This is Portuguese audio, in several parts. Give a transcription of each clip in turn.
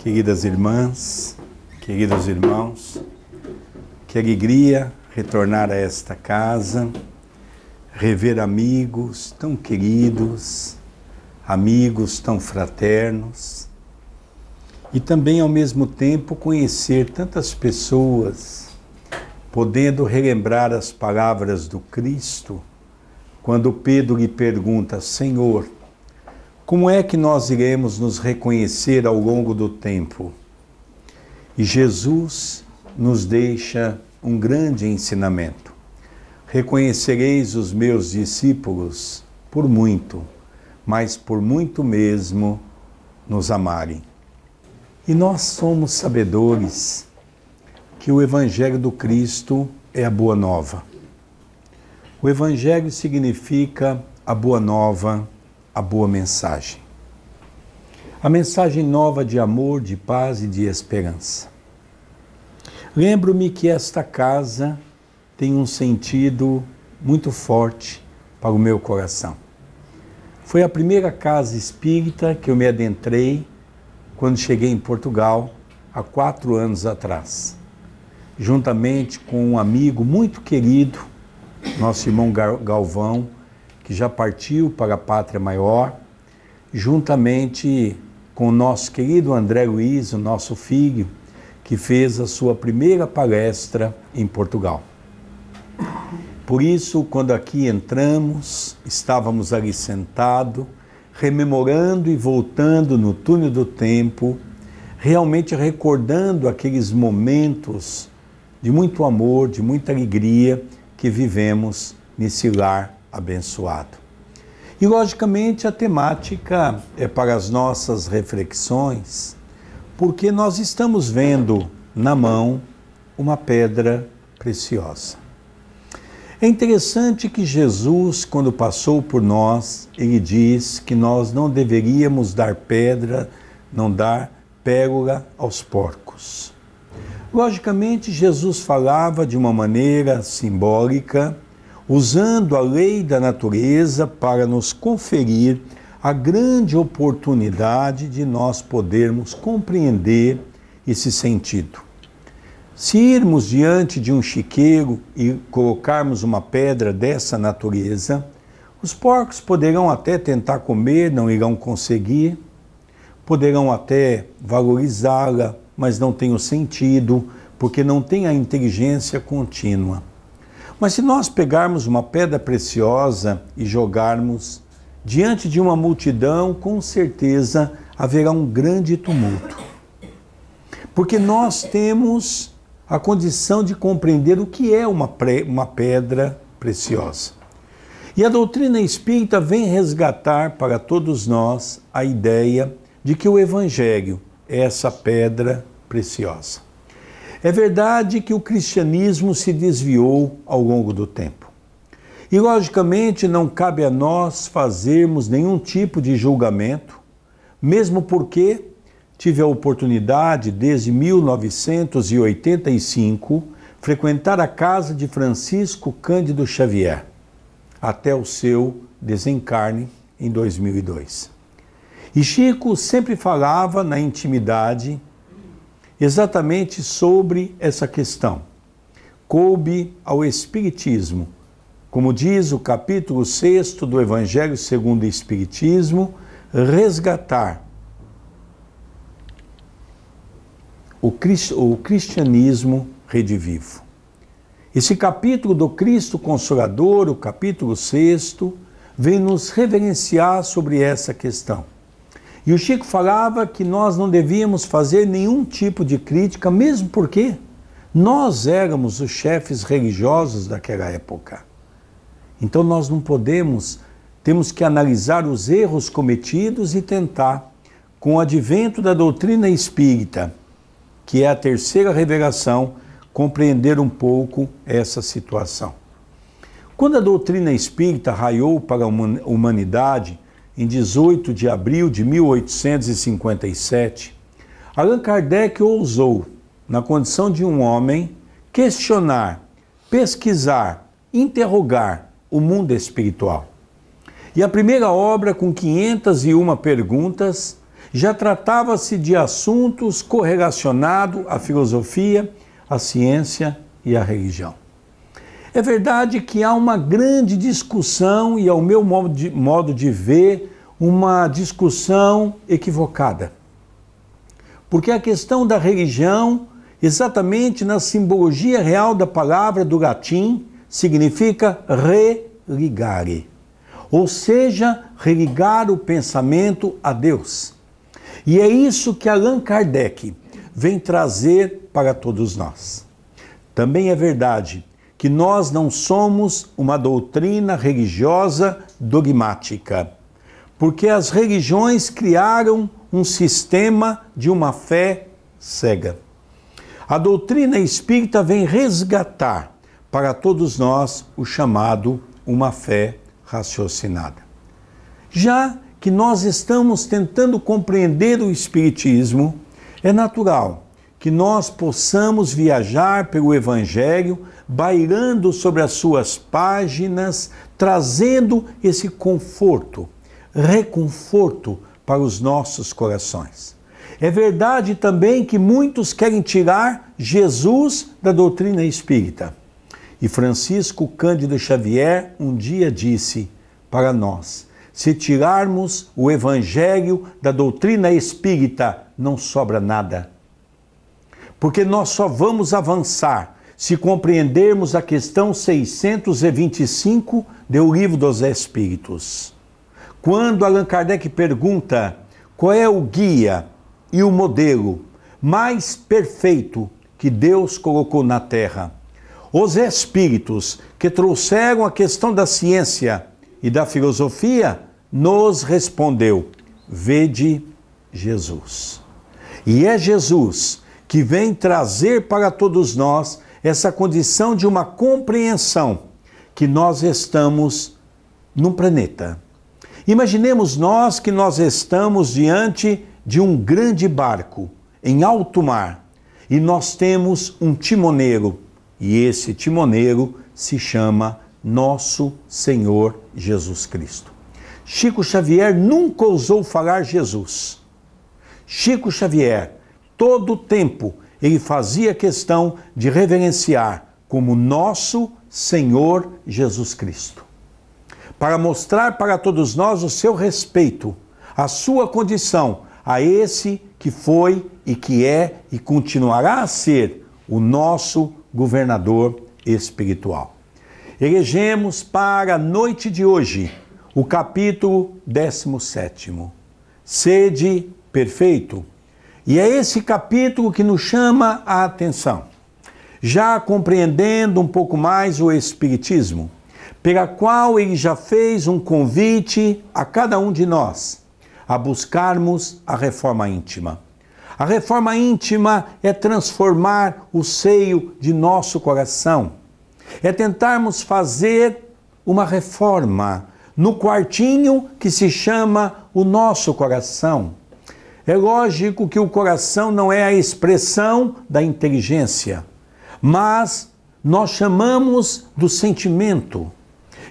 queridas irmãs, queridos irmãos, que alegria retornar a esta casa, rever amigos tão queridos, amigos tão fraternos, e também ao mesmo tempo conhecer tantas pessoas, podendo relembrar as palavras do Cristo, quando Pedro lhe pergunta: Senhor, como é que nós iremos nos reconhecer ao longo do tempo? E Jesus nos deixa um grande ensinamento. Reconhecereis os meus discípulos por muito, mas por muito mesmo nos amarem. E nós somos sabedores que o Evangelho do Cristo é a Boa Nova. O Evangelho significa a Boa Nova, a boa mensagem. A mensagem nova de amor, de paz e de esperança. Lembro-me que esta casa tem um sentido muito forte para o meu coração. Foi a primeira casa espírita que eu me adentrei quando cheguei em Portugal, há 4 anos atrás. Juntamente com um amigo muito querido, nosso irmão Galvão, que já partiu para a Pátria Maior, juntamente com o nosso querido André Luiz, o nosso filho, que fez a sua primeira palestra em Portugal. Por isso, quando aqui entramos, estávamos ali sentados, rememorando e voltando no túnel do tempo, realmente recordando aqueles momentos de muito amor, de muita alegria que vivemos nesse lar abençoado. E, logicamente, a temática é para as nossas reflexões, porque nós estamos vendo na mão uma pedra preciosa. É interessante que Jesus, quando passou por nós, ele diz que nós não deveríamos dar pedra, não dar pérola aos porcos. Logicamente, Jesus falava de uma maneira simbólica, usando a lei da natureza para nos conferir a grande oportunidade de nós podermos compreender esse sentido. Se irmos diante de um chiqueiro e colocarmos uma pedra dessa natureza, os porcos poderão até tentar comer, não irão conseguir, poderão até valorizá-la, mas não tem o sentido, porque não tem a inteligência contínua. Mas se nós pegarmos uma pedra preciosa e jogarmos diante de uma multidão, com certeza haverá um grande tumulto. Porque nós temos a condição de compreender o que é uma pedra preciosa. E a doutrina espírita vem resgatar para todos nós a ideia de que o Evangelho é essa pedra preciosa. É verdade que o cristianismo se desviou ao longo do tempo. E, logicamente, não cabe a nós fazermos nenhum tipo de julgamento, mesmo porque tive a oportunidade, desde 1985, frequentar a casa de Francisco Cândido Xavier, até o seu desencarne em 2002. E Chico sempre falava na intimidade exatamente sobre essa questão. Coube ao Espiritismo, como diz o capítulo 6 do Evangelho segundo o Espiritismo, resgatar o cristianismo redivivo. Esse capítulo do Cristo Consolador, o capítulo 6, vem nos reverenciar sobre essa questão. E o Chico falava que nós não devíamos fazer nenhum tipo de crítica, mesmo porque nós éramos os chefes religiosos daquela época. Então nós não podemos, temos que analisar os erros cometidos e tentar, com o advento da doutrina espírita, que é a terceira revelação, compreender um pouco essa situação. Quando a doutrina espírita raiou para a humanidade, em 18 de abril de 1857, Allan Kardec ousou, na condição de um homem, questionar, pesquisar, interrogar o mundo espiritual. E a primeira obra, com 501 perguntas, já tratava-se de assuntos correlacionados à filosofia, à ciência e à religião. É verdade que há uma grande discussão e, ao meu modo de ver, uma discussão equivocada. Porque a questão da religião, exatamente na simbologia real da palavra do latim, significa religare, ou seja, religar o pensamento a Deus. E é isso que Allan Kardec vem trazer para todos nós. Também é verdade que nós não somos uma doutrina religiosa dogmática, porque as religiões criaram um sistema de uma fé cega. A doutrina espírita vem resgatar para todos nós o chamado uma fé raciocinada. Já que nós estamos tentando compreender o Espiritismo, é natural que nós possamos viajar pelo Evangelho, bailando sobre as suas páginas, trazendo esse conforto, reconforto para os nossos corações. É verdade também que muitos querem tirar Jesus da doutrina espírita. E Francisco Cândido Xavier um dia disse para nós: se tirarmos o Evangelho da doutrina espírita, não sobra nada. Porque nós só vamos avançar se compreendermos a questão 625 do Livro dos Espíritos. Quando Allan Kardec pergunta qual é o guia e o modelo mais perfeito que Deus colocou na Terra, os espíritos que trouxeram a questão da ciência e da filosofia nos respondeu: vede Jesus. E é Jesus que vem trazer para todos nós essa condição de uma compreensão que nós estamos num planeta. Imaginemos nós que nós estamos diante de um grande barco em alto mar e nós temos um timoneiro, e esse timoneiro se chama Nosso Senhor Jesus Cristo. Chico Xavier nunca ousou falar Jesus. Chico Xavier, todo o tempo, ele fazia questão de reverenciar como Nosso Senhor Jesus Cristo, para mostrar para todos nós o seu respeito, a sua condição a esse que foi e que é e continuará a ser o nosso governador espiritual. Elegemos para a noite de hoje o capítulo 17º, Sede Perfeito. E é esse capítulo que nos chama a atenção, já compreendendo um pouco mais o Espiritismo, pela qual ele já fez um convite a cada um de nós a buscarmos a reforma íntima. A reforma íntima é transformar o seio de nosso coração, é tentarmos fazer uma reforma no quartinho que se chama o nosso coração. É lógico que o coração não é a expressão da inteligência, mas nós chamamos do sentimento.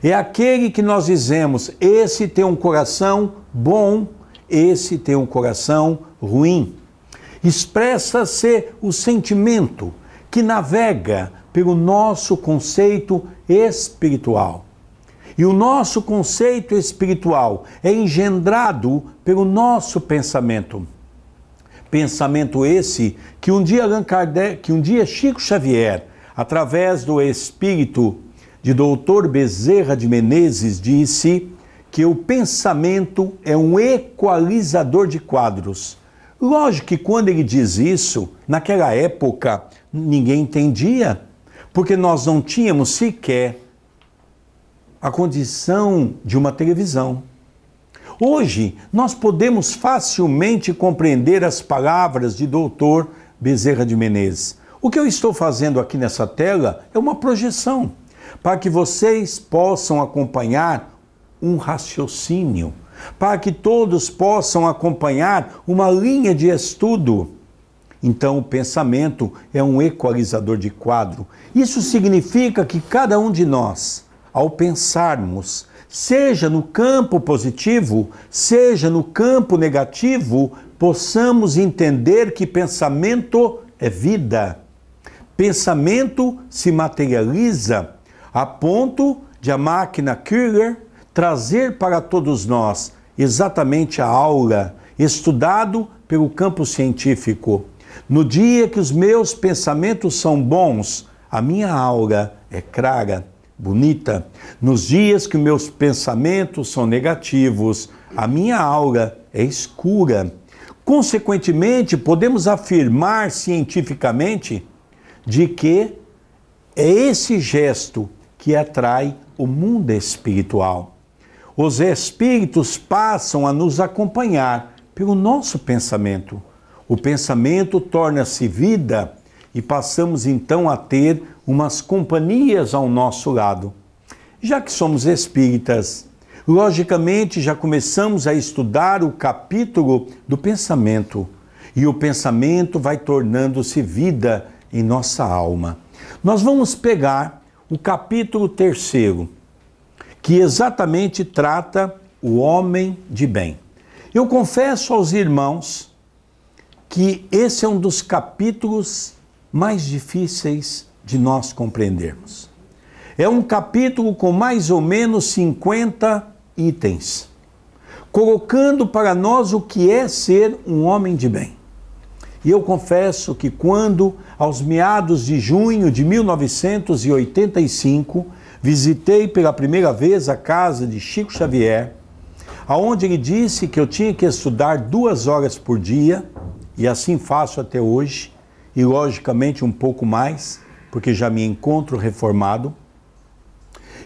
É aquele que nós dizemos: esse tem um coração bom, esse tem um coração ruim. Expressa-se o sentimento que navega pelo nosso conceito espiritual. E o nosso conceito espiritual é engendrado pelo nosso pensamento. Pensamento esse que um dia Allan Kardec, que um dia Chico Xavier, através do espírito de Dr. Bezerra de Menezes, disse que o pensamento é um equalizador de quadros. Lógico que quando ele diz isso, naquela época, ninguém entendia, porque nós não tínhamos sequer a condição de uma televisão. Hoje, nós podemos facilmente compreender as palavras de Dr. Bezerra de Menezes. O que eu estou fazendo aqui nessa tela é uma projeção, para que vocês possam acompanhar um raciocínio, para que todos possam acompanhar uma linha de estudo. Então, o pensamento é um equalizador de quadro. Isso significa que cada um de nós, ao pensarmos, seja no campo positivo, seja no campo negativo, possamos entender que pensamento é vida. Pensamento se materializa a ponto de a máquina Kruger trazer para todos nós exatamente a aura, estudado pelo campo científico. No dia que os meus pensamentos são bons, a minha aura é clara, bonita. Nos dias que meus pensamentos são negativos, a minha aura é escura. Consequentemente, podemos afirmar cientificamente de que é esse gesto que atrai o mundo espiritual. Os espíritos passam a nos acompanhar pelo nosso pensamento. O pensamento torna-se vida e passamos então a ter umas companhias ao nosso lado. Já que somos espíritas, logicamente já começamos a estudar o capítulo do pensamento. E o pensamento vai tornando-se vida em nossa alma. Nós vamos pegar o capítulo 3º, que exatamente trata o homem de bem. Eu confesso aos irmãos que esse é um dos capítulos mais difíceis de nós compreendermos. É um capítulo com mais ou menos 50 itens, colocando para nós o que é ser um homem de bem. E eu confesso que quando, aos meados de junho de 1985, visitei pela primeira vez a casa de Chico Xavier, aonde ele disse que eu tinha que estudar 2 horas por dia, e assim faço até hoje, e logicamente um pouco mais, porque já me encontro reformado,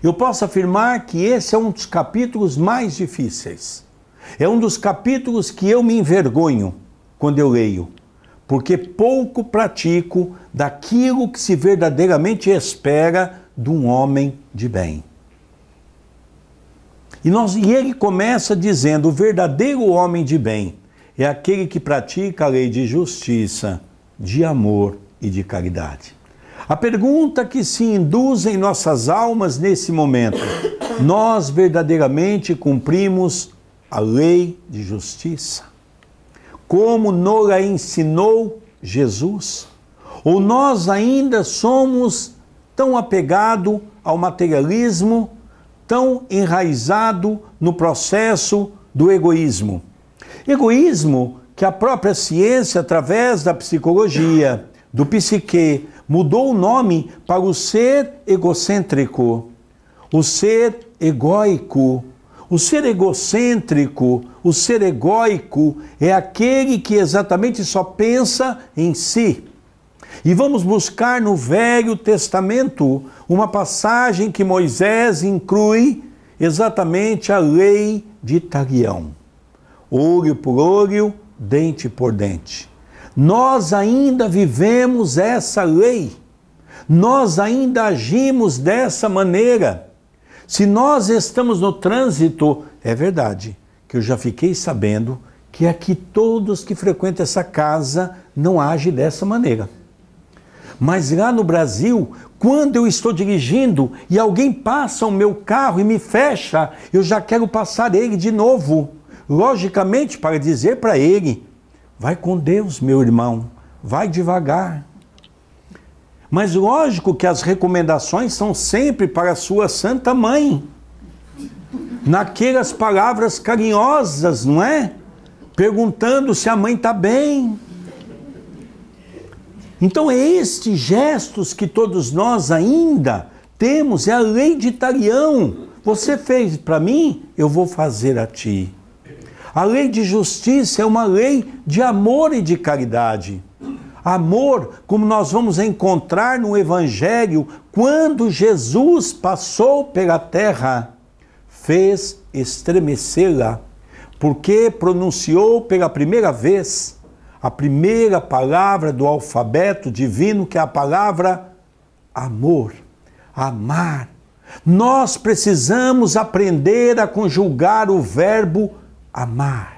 eu posso afirmar que esse é um dos capítulos mais difíceis. É um dos capítulos que eu me envergonho quando eu leio, porque pouco pratico daquilo que se verdadeiramente espera de um homem de bem. E ele começa dizendo: o verdadeiro homem de bem é aquele que pratica a lei de justiça, de amor e de caridade. A pergunta que se induz em nossas almas nesse momento: nós verdadeiramente cumprimos a lei de justiça, como nos ensinou Jesus? Ou nós ainda somos tão apegados ao materialismo, tão enraizado no processo do egoísmo? Egoísmo que a própria ciência, através da psicologia, do psique, mudou o nome para o ser egocêntrico, o ser egóico. O ser egocêntrico, o ser egóico é aquele que exatamente só pensa em si. E vamos buscar no Velho Testamento uma passagem que Moisés inclui exatamente a lei de talião. Olho por olho, dente por dente. Nós ainda vivemos essa lei. Nós ainda agimos dessa maneira. Se nós estamos no trânsito, é verdade que eu já fiquei sabendo que aqui todos que frequentam essa casa não agem dessa maneira. Mas lá no Brasil, quando eu estou dirigindo e alguém passa o meu carro e me fecha, eu já quero passar ele de novo. Logicamente, para dizer para ele: vai com Deus, meu irmão, vai devagar. Mas lógico que as recomendações são sempre para a sua Santa Mãe. Naquelas palavras carinhosas, não é? Perguntando se a mãe está bem. Então é estes gestos que todos nós ainda temos, é a lei de talião. Você fez para mim, eu vou fazer a ti. A lei de justiça é uma lei de amor e de caridade. Amor, como nós vamos encontrar no Evangelho, quando Jesus passou pela terra, fez estremecê-la, porque pronunciou pela primeira vez a primeira palavra do alfabeto divino, que é a palavra amor, amar. Nós precisamos aprender a conjugar o verbo amar.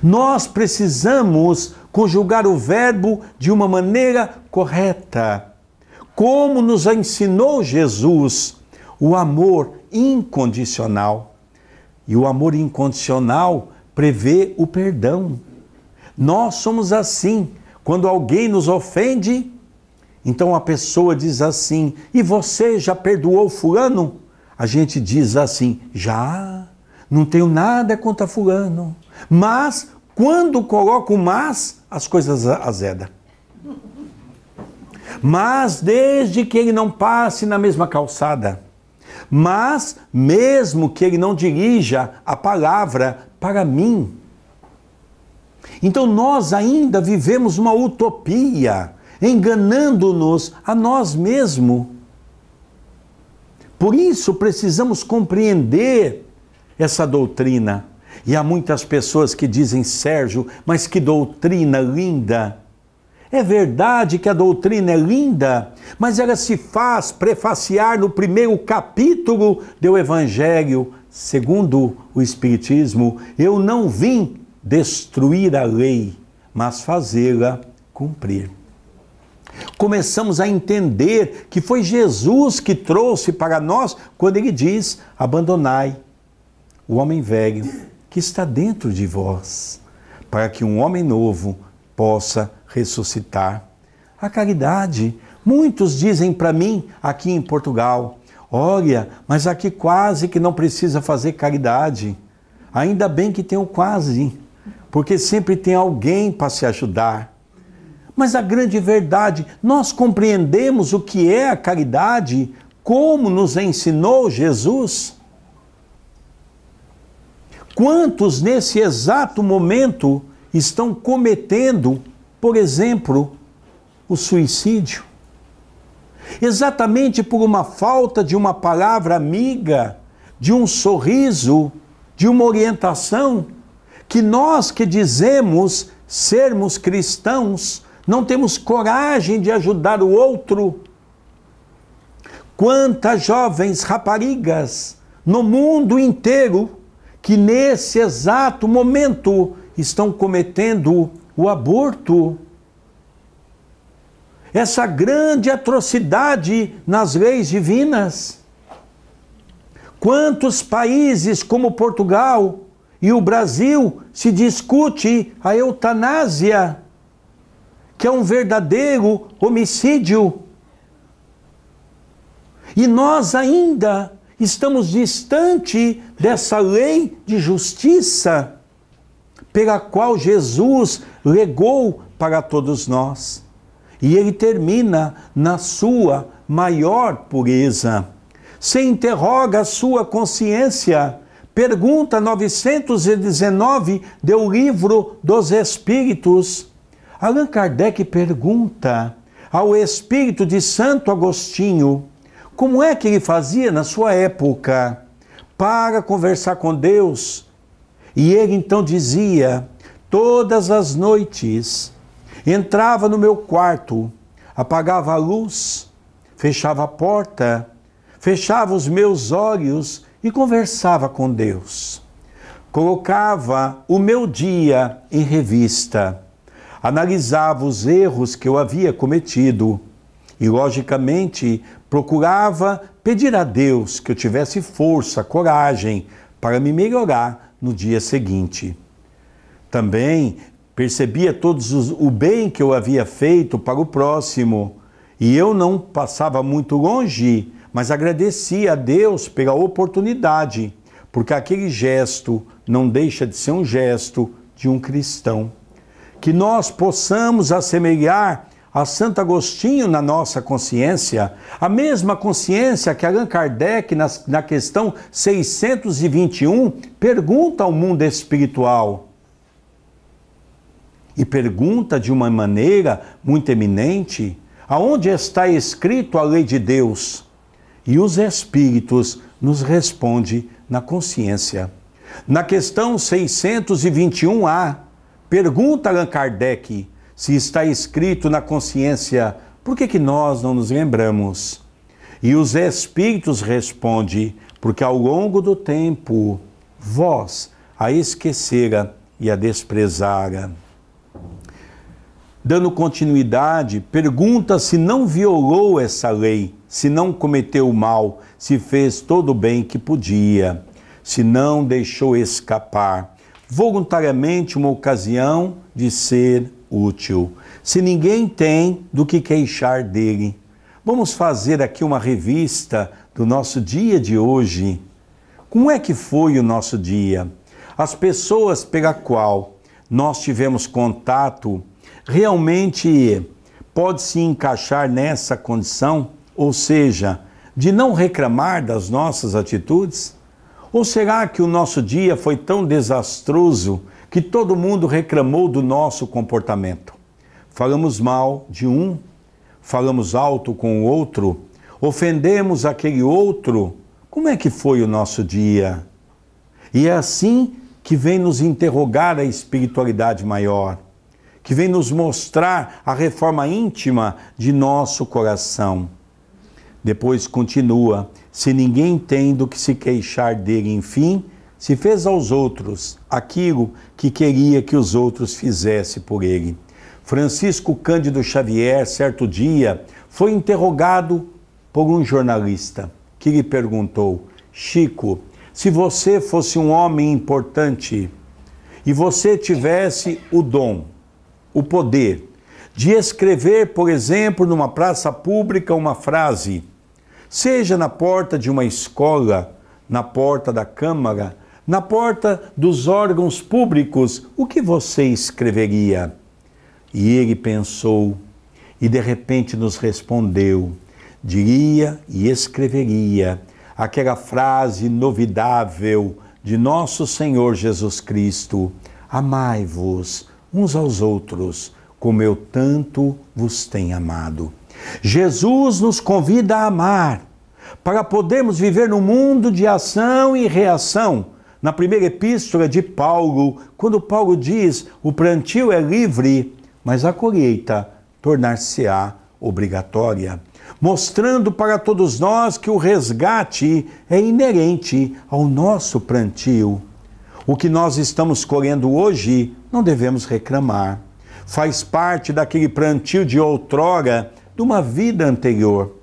Nós precisamos conjugar o verbo de uma maneira correta, como nos ensinou Jesus. o amor incondicional. E o amor incondicional prevê o perdão. Nós somos assim. Quando alguém nos ofende, então a pessoa diz assim: e você já perdoou fulano? A gente diz assim: já, não tenho nada contra fulano. Mas, quando coloco mas, as coisas azedam. Mas desde que ele não passe na mesma calçada, mas mesmo que ele não dirija a palavra para mim. Então nós ainda vivemos uma utopia, enganando-nos a nós mesmos. Por isso precisamos compreender essa doutrina. E há muitas pessoas que dizem: Sérgio, mas que doutrina linda! É verdade que a doutrina é linda, mas ela se faz prefaciar no primeiro capítulo do Evangelho, segundo o Espiritismo: eu não vim destruir a lei, mas fazê-la cumprir. Começamos a entender que foi Jesus que trouxe para nós quando ele diz: abandonai o homem velho que está dentro de vós, para que um homem novo possa ressuscitar. A caridade. Muitos dizem para mim aqui em Portugal: olha, mas aqui quase que não precisa fazer caridade. Ainda bem que tem o quase, porque sempre tem alguém para se ajudar. Mas a grande verdade, nós compreendemos o que é a caridade, como nos ensinou Jesus? Quantos nesse exato momento estão cometendo, por exemplo, o suicídio? Exatamente por uma falta de uma palavra amiga, de um sorriso, de uma orientação, que nós que dizemos sermos cristãos, não temos coragem de ajudar o outro. Quantas jovens raparigas no mundo inteiro que nesse exato momento estão cometendo o aborto. Essa grande atrocidade nas leis divinas. Quantos países como Portugal e o Brasil se discute a eutanásia, que é um verdadeiro homicídio. E nós ainda estamos distante dessa lei de justiça pela qual Jesus legou para todos nós. E ele termina na sua maior pureza. Se interroga a sua consciência. Pergunta 919 do Livro dos Espíritos. Allan Kardec pergunta ao espírito de Santo Agostinho como é que ele fazia na sua época para conversar com Deus. E ele então dizia: todas as noites entrava no meu quarto, apagava a luz, fechava a porta, fechava os meus olhos e conversava com Deus. Colocava o meu dia em revista, analisava os erros que eu havia cometido e, logicamente, procurava pedir a Deus que eu tivesse força, coragem para me melhorar no dia seguinte. Também percebia o bem que eu havia feito para o próximo e eu não passava muito longe, mas agradecia a Deus pela oportunidade, porque aquele gesto não deixa de ser um gesto de um cristão. Que nós possamos assemelhar a Santo Agostinho na nossa consciência, a mesma consciência que Allan Kardec, na questão 621, pergunta ao mundo espiritual. E pergunta de uma maneira muito eminente: aonde está escrito a lei de Deus? E os espíritos nos respondem na consciência. Na questão 621A, pergunta Allan Kardec se está escrito na consciência, por que nós não nos lembramos? E os espíritos respondem: porque ao longo do tempo vós a esquecera e a desprezara. Dando continuidade, pergunta se não violou essa lei se não cometeu o mal, se fez todo o bem que podia, se não deixou escapar voluntariamente uma ocasião de ser útil, se ninguém tem do que queixar dele. Vamos fazer aqui uma revista do nosso dia de hoje. Como é que foi o nosso dia? As pessoas pela qual nós tivemos contato realmente pode se encaixar nessa condição? Ou seja, de não reclamar das nossas atitudes? Ou será que o nosso dia foi tão desastroso que todo mundo reclamou do nosso comportamento? Falamos mal de um, falamos alto com o outro, ofendemos aquele outro. Como é que foi o nosso dia? E é assim que vem nos interrogar a espiritualidade maior, que vem nos mostrar a reforma íntima de nosso coração. Depois continua, se ninguém tem do que se queixar dele, enfim, se fez aos outros aquilo que queria que os outros fizessem por ele. Francisco Cândido Xavier, certo dia, foi interrogado por um jornalista que lhe perguntou: Chico, se você fosse um homem importante e você tivesse o dom, o poder de escrever, por exemplo, numa praça pública uma frase, seja na porta de uma escola, na porta da Câmara, na porta dos órgãos públicos, o que você escreveria? E ele pensou e de repente nos respondeu, diria e escreveria aquela frase inovidável de nosso Senhor Jesus Cristo: amai-vos uns aos outros, como eu tanto vos tenho amado. Jesus nos convida a amar, para podermos viver num mundo de ação e reação. Na primeira epístola de Paulo, quando Paulo diz, o plantio é livre, mas a colheita tornar-se-á obrigatória, mostrando para todos nós que o resgate é inerente ao nosso plantio. O que nós estamos colhendo hoje, não devemos reclamar. Faz parte daquele plantio de outrora, de uma vida anterior.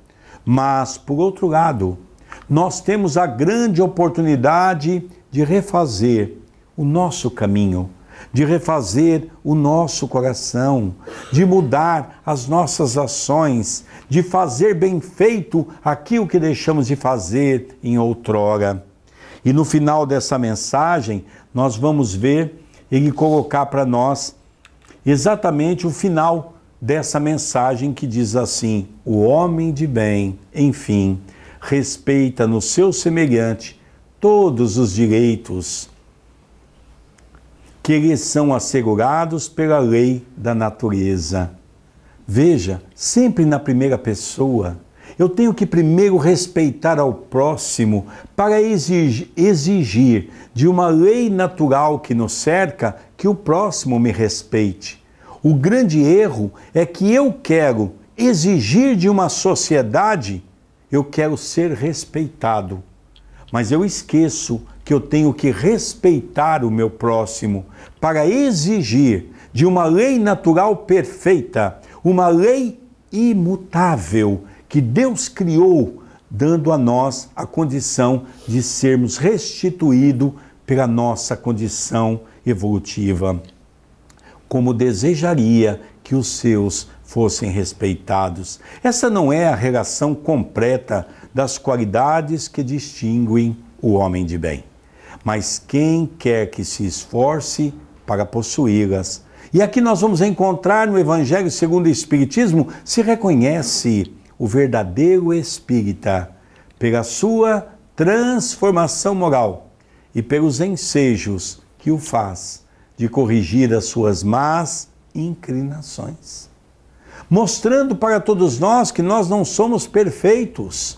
Mas, por outro lado, nós temos a grande oportunidade de refazer o nosso caminho, de refazer o nosso coração, de mudar as nossas ações, de fazer bem feito aquilo que deixamos de fazer em outrora. E no final dessa mensagem, nós vamos ver ele colocar para nós exatamente o final dessa mensagem que diz assim: o homem de bem, enfim, respeita no seu semelhante todos os direitos que lhes são assegurados pela lei da natureza. Veja, sempre na primeira pessoa, eu tenho que primeiro respeitar ao próximo para exigir de uma lei natural que nos cerca que o próximo me respeite. O grande erro é que eu quero exigir de uma sociedade, eu quero ser respeitado. Mas eu esqueço que eu tenho que respeitar o meu próximo para exigir de uma lei natural perfeita, uma lei imutável que Deus criou, dando a nós a condição de sermos restituídos pela nossa condição evolutiva. Como desejaria que os seus fossem respeitados. Essa não é a relação completa das qualidades que distinguem o homem de bem. Mas quem quer que se esforce para possuí-las. E aqui nós vamos encontrar no Evangelho segundo o Espiritismo, se reconhece o verdadeiro espírita pela sua transformação moral e pelos ensejos que o faz de corrigir as suas más inclinações, mostrando para todos nós que nós não somos perfeitos.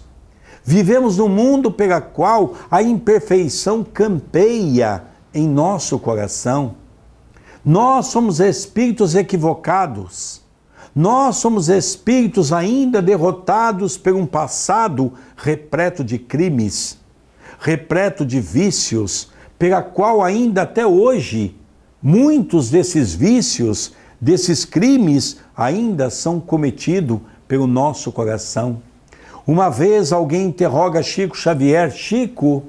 Vivemos num mundo pela qual a imperfeição campeia em nosso coração. Nós somos espíritos equivocados. Nós somos espíritos ainda derrotados por um passado repleto de crimes, repleto de vícios, pela qual ainda até hoje muitos desses vícios, desses crimes, ainda são cometidos pelo nosso coração. Uma vez alguém interroga Chico Xavier: Chico,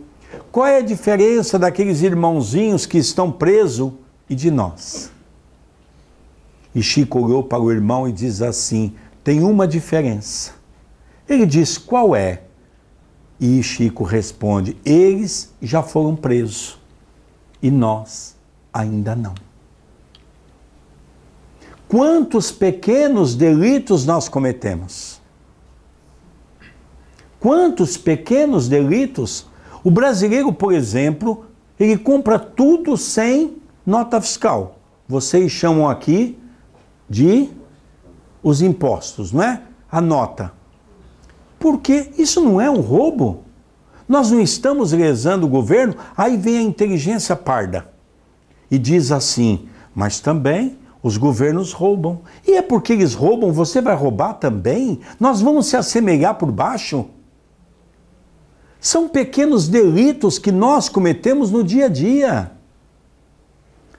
qual é a diferença daqueles irmãozinhos que estão presos e de nós? E Chico olhou para o irmão e diz assim: tem uma diferença. Ele diz: qual é? E Chico responde: eles já foram presos e nós ainda não. Quantos pequenos delitos nós cometemos? Quantos pequenos delitos? O brasileiro, por exemplo, ele compra tudo sem nota fiscal. Vocês chamam aqui de os impostos, não é? A nota. Porque isso não é um roubo. Nós não estamos lesando o governo. Aí vem a inteligência parda e diz assim: mas também os governos roubam. E é porque eles roubam, você vai roubar também? Nós vamos se assemelhar por baixo? São pequenos delitos que nós cometemos no dia a dia.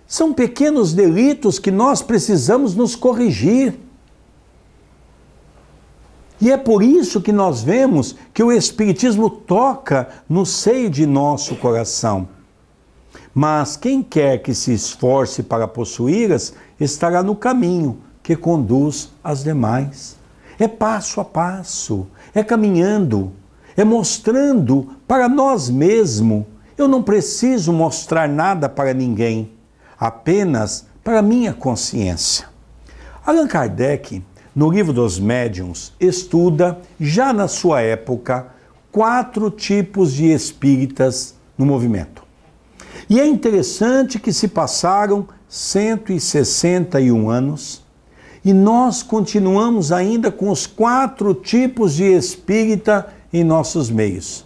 São pequenos delitos que nós precisamos nos corrigir. E é por isso que nós vemos que o Espiritismo toca no seio de nosso coração. Mas quem quer que se esforce para possuí-las, estará no caminho que conduz às demais. É passo a passo, é caminhando, é mostrando para nós mesmos. Eu não preciso mostrar nada para ninguém, apenas para minha consciência. Allan Kardec, no Livro dos Médiuns, estuda, já na sua época, 4 tipos de espíritas no movimento. E é interessante que se passaram 161 anos e nós continuamos ainda com os 4 tipos de espírita em nossos meios.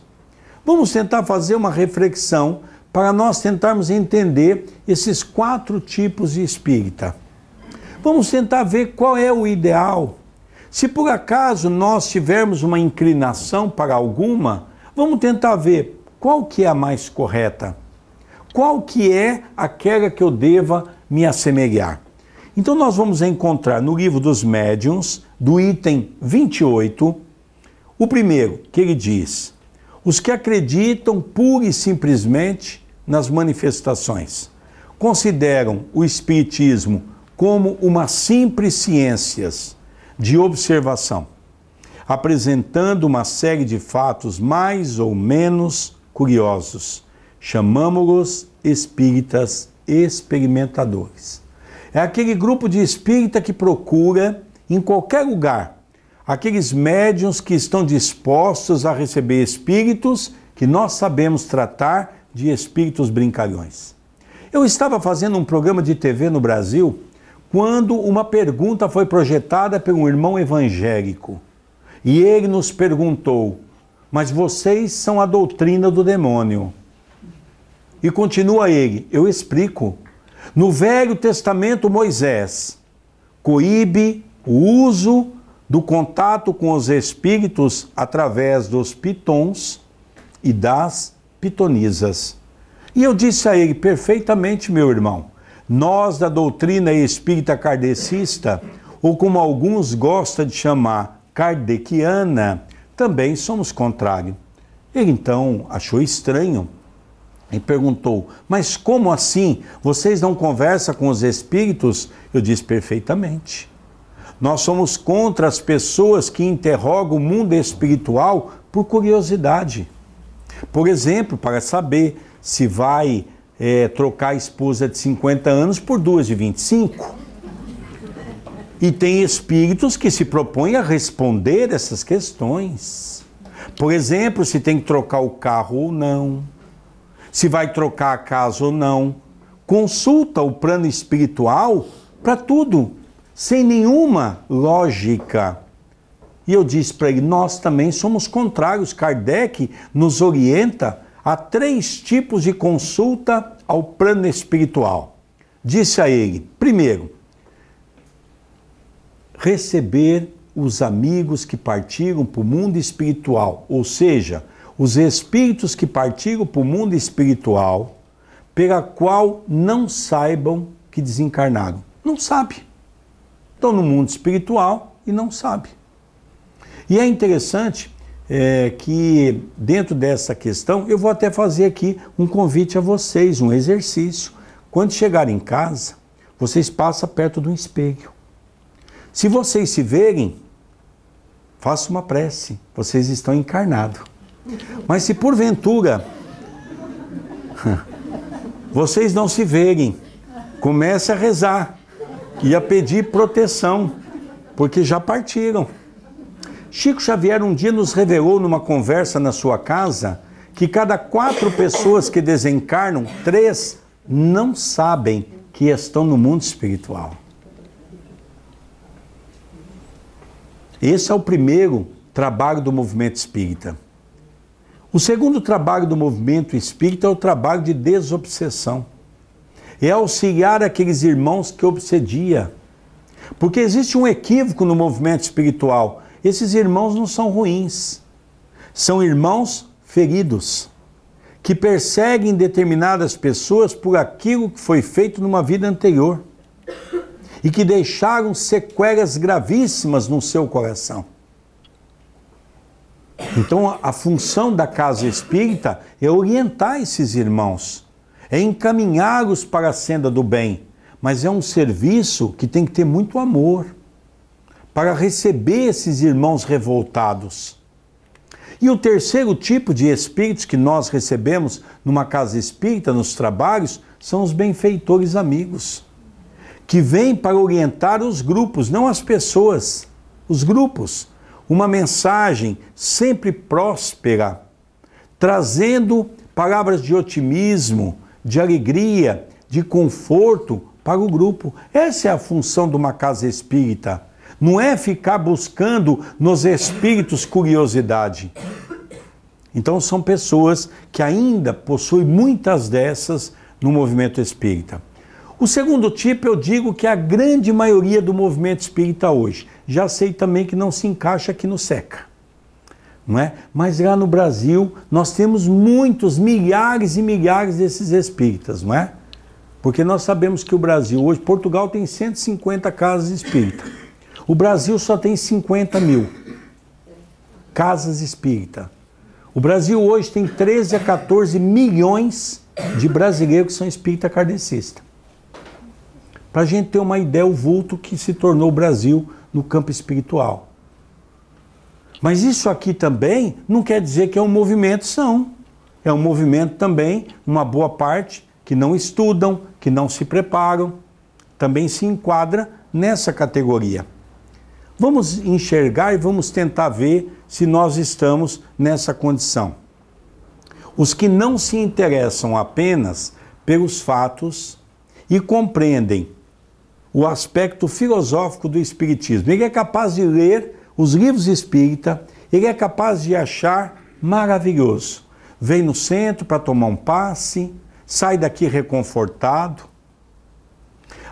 Vamos tentar fazer uma reflexão para nós tentarmos entender esses 4 tipos de espírita. Vamos tentar ver qual é o ideal. Se por acaso nós tivermos uma inclinação para alguma, vamos tentar ver qual que é a mais correta. Qual que é aquela que eu deva me assemelhar. Então nós vamos encontrar no Livro dos Médiuns, do item 28, o primeiro, que ele diz: os que acreditam pura e simplesmente nas manifestações, consideram o Espiritismo como uma simples ciência de observação, apresentando uma série de fatos mais ou menos curiosos. Chamamos-los espíritas experimentadores. É aquele grupo de espírita que procura, em qualquer lugar, aqueles médiuns que estão dispostos a receber espíritos que nós sabemos tratar de espíritos brincalhões. Eu estava fazendo um programa de TV no Brasil quando uma pergunta foi projetada por um irmão evangélico. E ele nos perguntou: mas vocês são a doutrina do demônio. E continua ele: eu explico. No Velho Testamento, Moisés coíbe o uso do contato com os espíritos através dos pitons e das pitonisas. E eu disse a ele: perfeitamente, meu irmão, nós da doutrina espírita kardecista, ou como alguns gostam de chamar, kardeciana, também somos contrários. Ele então achou estranho e perguntou: mas como assim? Vocês não conversam com os espíritos? Eu disse: perfeitamente. Nós somos contra as pessoas que interrogam o mundo espiritual por curiosidade. Por exemplo, para saber se vai trocar a esposa de 50 anos por 2 de 25. E tem espíritos que se propõem a responder essas questões. Por exemplo, se tem que trocar o carro ou não, se vai trocar a casa ou não. Consulta o plano espiritual para tudo, sem nenhuma lógica. E eu disse para ele: nós também somos contrários. Kardec nos orienta a 3 tipos de consulta ao plano espiritual. Disse a ele: primeiro, receber os amigos que partiram para o mundo espiritual, ou seja, os espíritos que partiram para o mundo espiritual, pela qual não saibam que desencarnaram. Não sabe. Estão no mundo espiritual e não sabe. E é interessante que dentro dessa questão, eu vou até fazer aqui um convite a vocês, um exercício. Quando chegarem em casa, vocês passam perto de um espelho. Se vocês se verem, faça uma prece, vocês estão encarnados. Mas se porventura vocês não se verem, comece a rezar e a pedir proteção, porque já partiram. Chico Xavier um dia nos revelou numa conversa na sua casa que cada 4 pessoas que desencarnam, 3 não sabem que estão no mundo espiritual. Esse é o primeiro trabalho do movimento espírita. O segundo trabalho do movimento espírita é o trabalho de desobsessão. É auxiliar aqueles irmãos que obsedia. Porque existe um equívoco no movimento espiritual. Esses irmãos não são ruins. São irmãos feridos, que perseguem determinadas pessoas por aquilo que foi feito numa vida anterior e que deixaram sequelas gravíssimas no seu coração. Então a função da casa espírita é orientar esses irmãos, é encaminhá-los para a senda do bem, mas é um serviço que tem que ter muito amor para receber esses irmãos revoltados. E o terceiro tipo de espíritos que nós recebemos numa casa espírita, nos trabalhos, são os benfeitores amigos, que vêm para orientar os grupos, não as pessoas, os grupos. Uma mensagem sempre próspera, trazendo palavras de otimismo, de alegria, de conforto para o grupo. Essa é a função de uma casa espírita. Não é ficar buscando nos espíritos curiosidade. Então são pessoas que ainda possuem muitas dessas no movimento espírita. O segundo tipo eu digo que é a grande maioria do movimento espírita hoje. Já sei também que não se encaixa aqui no SECA, não é? Mas lá no Brasil nós temos muitos, milhares e milhares desses espíritas, não é? Porque nós sabemos que o Brasil hoje, Portugal tem 150 casas espíritas. O Brasil só tem 50 mil casas espíritas. O Brasil hoje tem 13 a 14 milhões de brasileiros que são espírita kardecistas. Para a gente ter uma ideia, o vulto que se tornou o Brasil no campo espiritual. Mas isso aqui também não quer dizer que é um movimento são. É um movimento também, uma boa parte, que não estudam, que não se preparam, também se enquadra nessa categoria. Vamos enxergar e vamos tentar ver se nós estamos nessa condição. Os que não se interessam apenas pelos fatos e compreendem o aspecto filosófico do espiritismo. Ele é capaz de ler os livros espíritas, ele é capaz de achar maravilhoso. Vem no centro para tomar um passe, sai daqui reconfortado,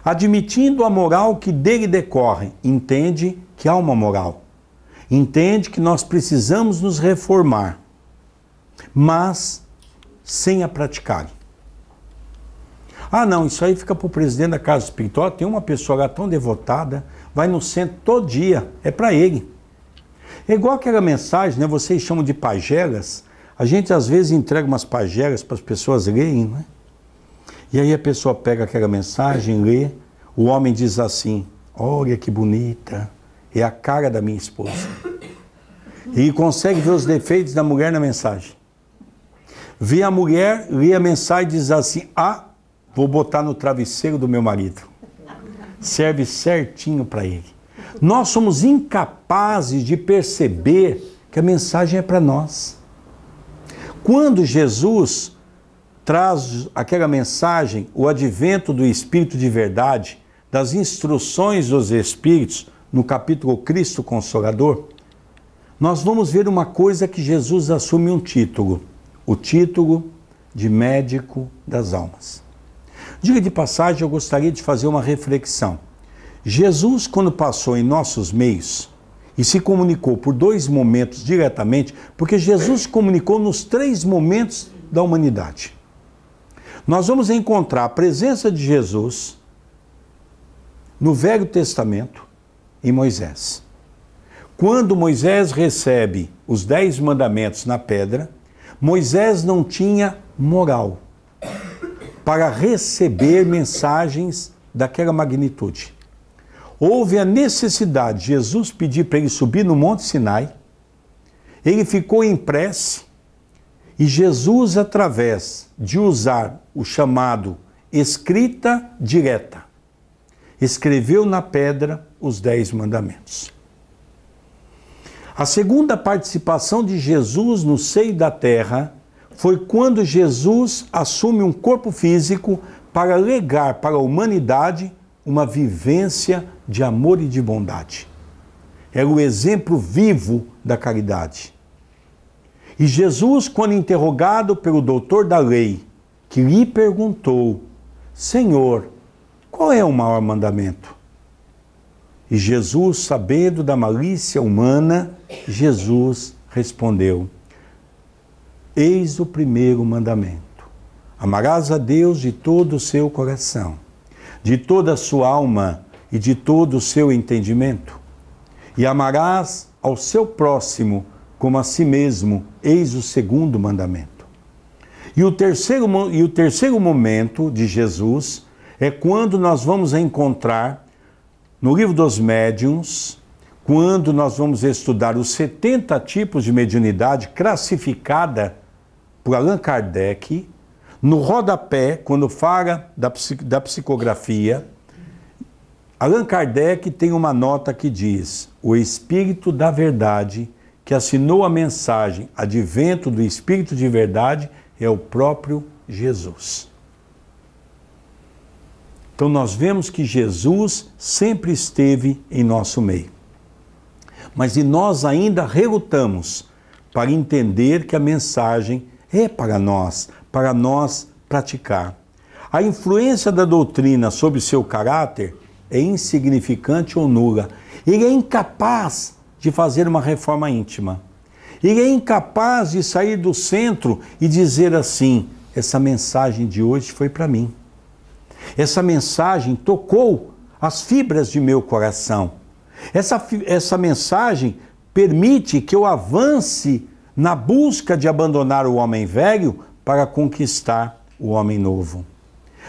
admitindo a moral que dele decorre, entende que há uma moral, entende que nós precisamos nos reformar, mas sem a praticar. Ah não, isso aí fica para o presidente da casa espiritual, tem uma pessoa lá tão devotada, vai no centro todo dia, é para ele. É igual aquela mensagem, né? Vocês chamam de pagelas, a gente às vezes entrega umas pagelas para as pessoas lerem, né? E aí a pessoa pega aquela mensagem, lê, o homem diz assim, olha que bonita, é a cara da minha esposa. E consegue ver os defeitos da mulher na mensagem. Vê a mulher, lê a mensagem e diz assim, ah, vou botar no travesseiro do meu marido. Serve certinho para ele. Nós somos incapazes de perceber que a mensagem é para nós. Quando Jesus traz aquela mensagem, o advento do Espírito de verdade, das instruções dos Espíritos, no capítulo Cristo Consolador, nós vamos ver uma coisa que Jesus assume um título, o título de médico das almas. Diga de passagem, eu gostaria de fazer uma reflexão. Jesus, quando passou em nossos meios e se comunicou por 2 momentos diretamente, porque Jesus se comunicou nos 3 momentos da humanidade. Nós vamos encontrar a presença de Jesus no Velho Testamento, em Moisés. Quando Moisés recebe os 10 mandamentos na pedra, Moisés não tinha moral para receber mensagens daquela magnitude. Houve a necessidade de Jesus pedir para ele subir no Monte Sinai, ele ficou em prece, e Jesus, através de usar o chamado escrita direta, escreveu na pedra os 10 mandamentos. A segunda participação de Jesus no seio da terra foi quando Jesus assume um corpo físico para legar para a humanidade uma vivência de amor e de bondade. Era o exemplo vivo da caridade. E Jesus, quando interrogado pelo doutor da lei, que lhe perguntou: Senhor, qual é o maior mandamento? E Jesus, sabendo da malícia humana, Jesus respondeu: Eis o primeiro mandamento. Amarás a Deus de todo o seu coração, de toda a sua alma e de todo o seu entendimento. E amarás ao seu próximo como a si mesmo. Eis o segundo mandamento. E o terceiro momento de Jesus é quando nós vamos encontrar no livro dos médiuns, quando nós vamos estudar os 70 tipos de mediunidade classificada por Allan Kardec, no rodapé, quando fala da psicografia, Allan Kardec tem uma nota que diz: o Espírito da Verdade, que assinou a mensagem Advento do Espírito de Verdade, é o próprio Jesus. Então nós vemos que Jesus sempre esteve em nosso meio. Mas nós ainda relutamos para entender que a mensagem é para nós praticar. A influência da doutrina sobre seu caráter é insignificante ou nula. Ele é incapaz de fazer uma reforma íntima. Ele é incapaz de sair do centro e dizer assim: essa mensagem de hoje foi para mim. Essa mensagem tocou as fibras de meu coração. Essa mensagem permite que eu avance na busca de abandonar o homem velho para conquistar o homem novo.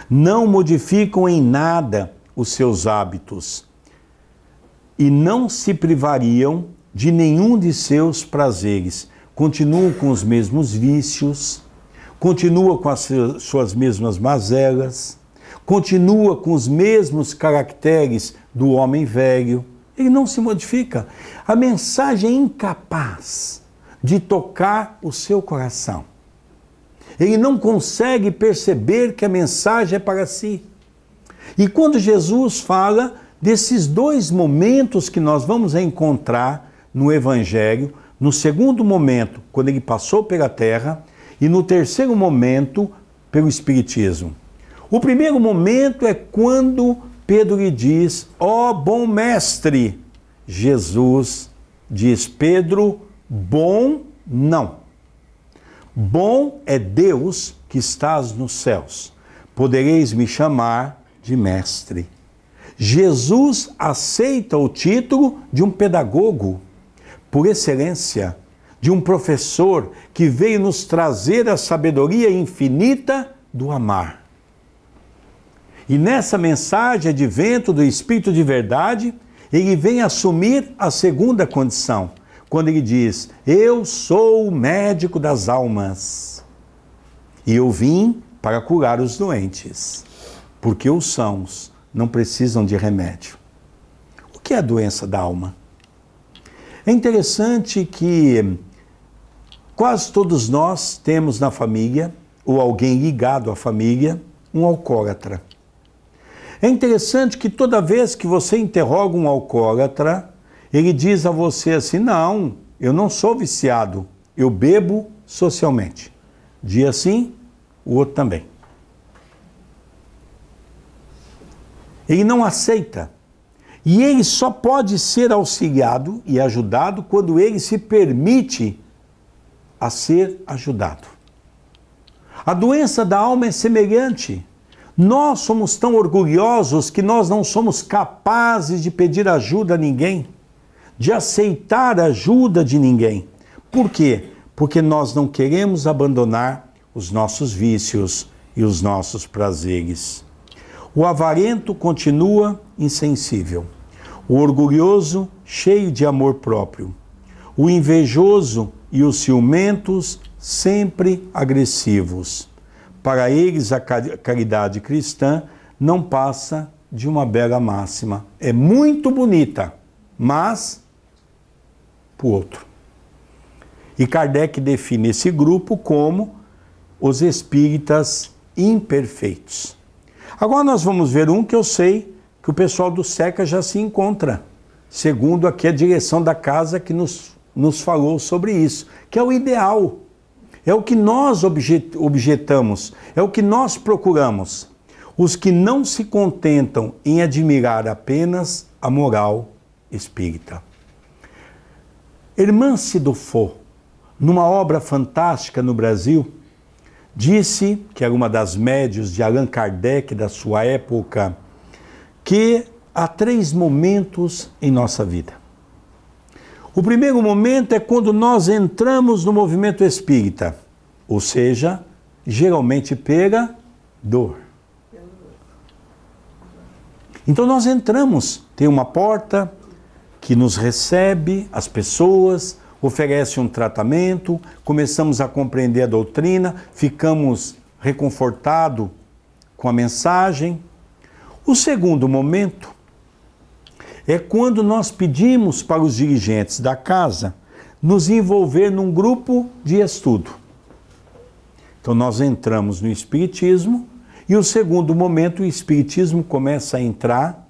Não modificam em nada os seus hábitos e não se privariam de nenhum de seus prazeres. Continuam com os mesmos vícios, continuam com as suas mesmas mazelas, continua com os mesmos caracteres do homem velho. Ele não se modifica. A mensagem é incapaz de tocar o seu coração. Ele não consegue perceber que a mensagem é para si. E quando Jesus fala desses 2 momentos que nós vamos encontrar no Evangelho, no segundo momento, quando ele passou pela terra, e no terceiro momento, pelo Espiritismo. O primeiro momento é quando Pedro lhe diz: ó bom mestre. Jesus diz: Pedro, bom não. Bom é Deus que estás nos céus. Podereis me chamar de mestre. Jesus aceita o título de um pedagogo por excelência, de um professor que veio nos trazer a sabedoria infinita do amar. E nessa mensagem Advento do Espírito de Verdade, ele vem assumir a segunda condição, quando ele diz: eu sou o médico das almas, e eu vim para curar os doentes, porque os sãos não precisam de remédio. O que é a doença da alma? É interessante que quase todos nós temos na família, ou alguém ligado à família, um alcoólatra. É interessante que toda vez que você interroga um alcoólatra, ele diz a você assim: não, eu não sou viciado, eu bebo socialmente. Dia sim, o outro também. Ele não aceita. E ele só pode ser auxiliado e ajudado quando ele se permite a ser ajudado. A doença da alma é semelhante. Nós somos tão orgulhosos que nós não somos capazes de pedir ajuda a ninguém. de aceitar a ajuda de ninguém. Por quê? Porque nós não queremos abandonar os nossos vícios e os nossos prazeres. O avarento continua insensível. O orgulhoso, cheio de amor próprio. O invejoso e os ciumentos, sempre agressivos. Para eles, a caridade cristã não passa de uma bela máxima. É muito bonita, mas para o outro. E Kardec define esse grupo como os espíritas imperfeitos. Agora nós vamos ver um que eu sei que o pessoal do SECA já se encontra, segundo aqui a direção da casa que nos falou sobre isso, que é o ideal, é o que nós objetamos, é o que nós procuramos. Os que não se contentam em admirar apenas a moral espírita. Hermance Dufault, numa obra fantástica no Brasil, disse, que era uma das médiuns de Allan Kardec da sua época, que há 3 momentos em nossa vida. O primeiro momento é quando nós entramos no movimento espírita, ou seja, geralmente pela dor. Então nós entramos, tem uma porta que nos recebe, as pessoas, oferece um tratamento, começamos a compreender a doutrina, ficamos reconfortados com a mensagem. O segundo momento é quando nós pedimos para os dirigentes da casa nos envolver num grupo de estudo. Então nós entramos no Espiritismo e o segundo momento o Espiritismo começa a entrar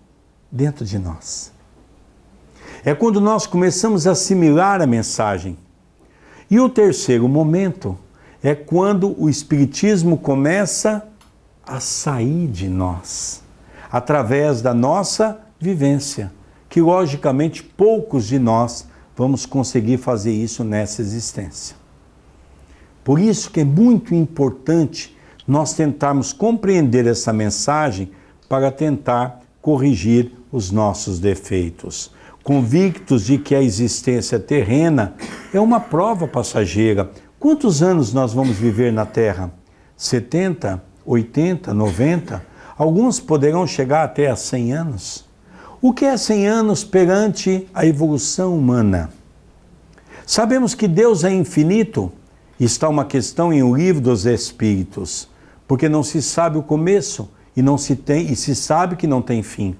dentro de nós. É quando nós começamos a assimilar a mensagem. E o terceiro momento é quando o Espiritismo começa a sair de nós, através da nossa vivência, que logicamente poucos de nós vamos conseguir fazer isso nessa existência. Por isso que é muito importante nós tentarmos compreender essa mensagem para tentar corrigir os nossos defeitos, convictos de que a existência terrena é uma prova passageira. Quantos anos nós vamos viver na Terra? 70, 80, 90? Alguns poderão chegar até a 100 anos. O que é 100 anos perante a evolução humana? Sabemos que Deus é infinito. Está uma questão em O Livro dos Espíritos, porque não se sabe o começo e se sabe que não tem fim.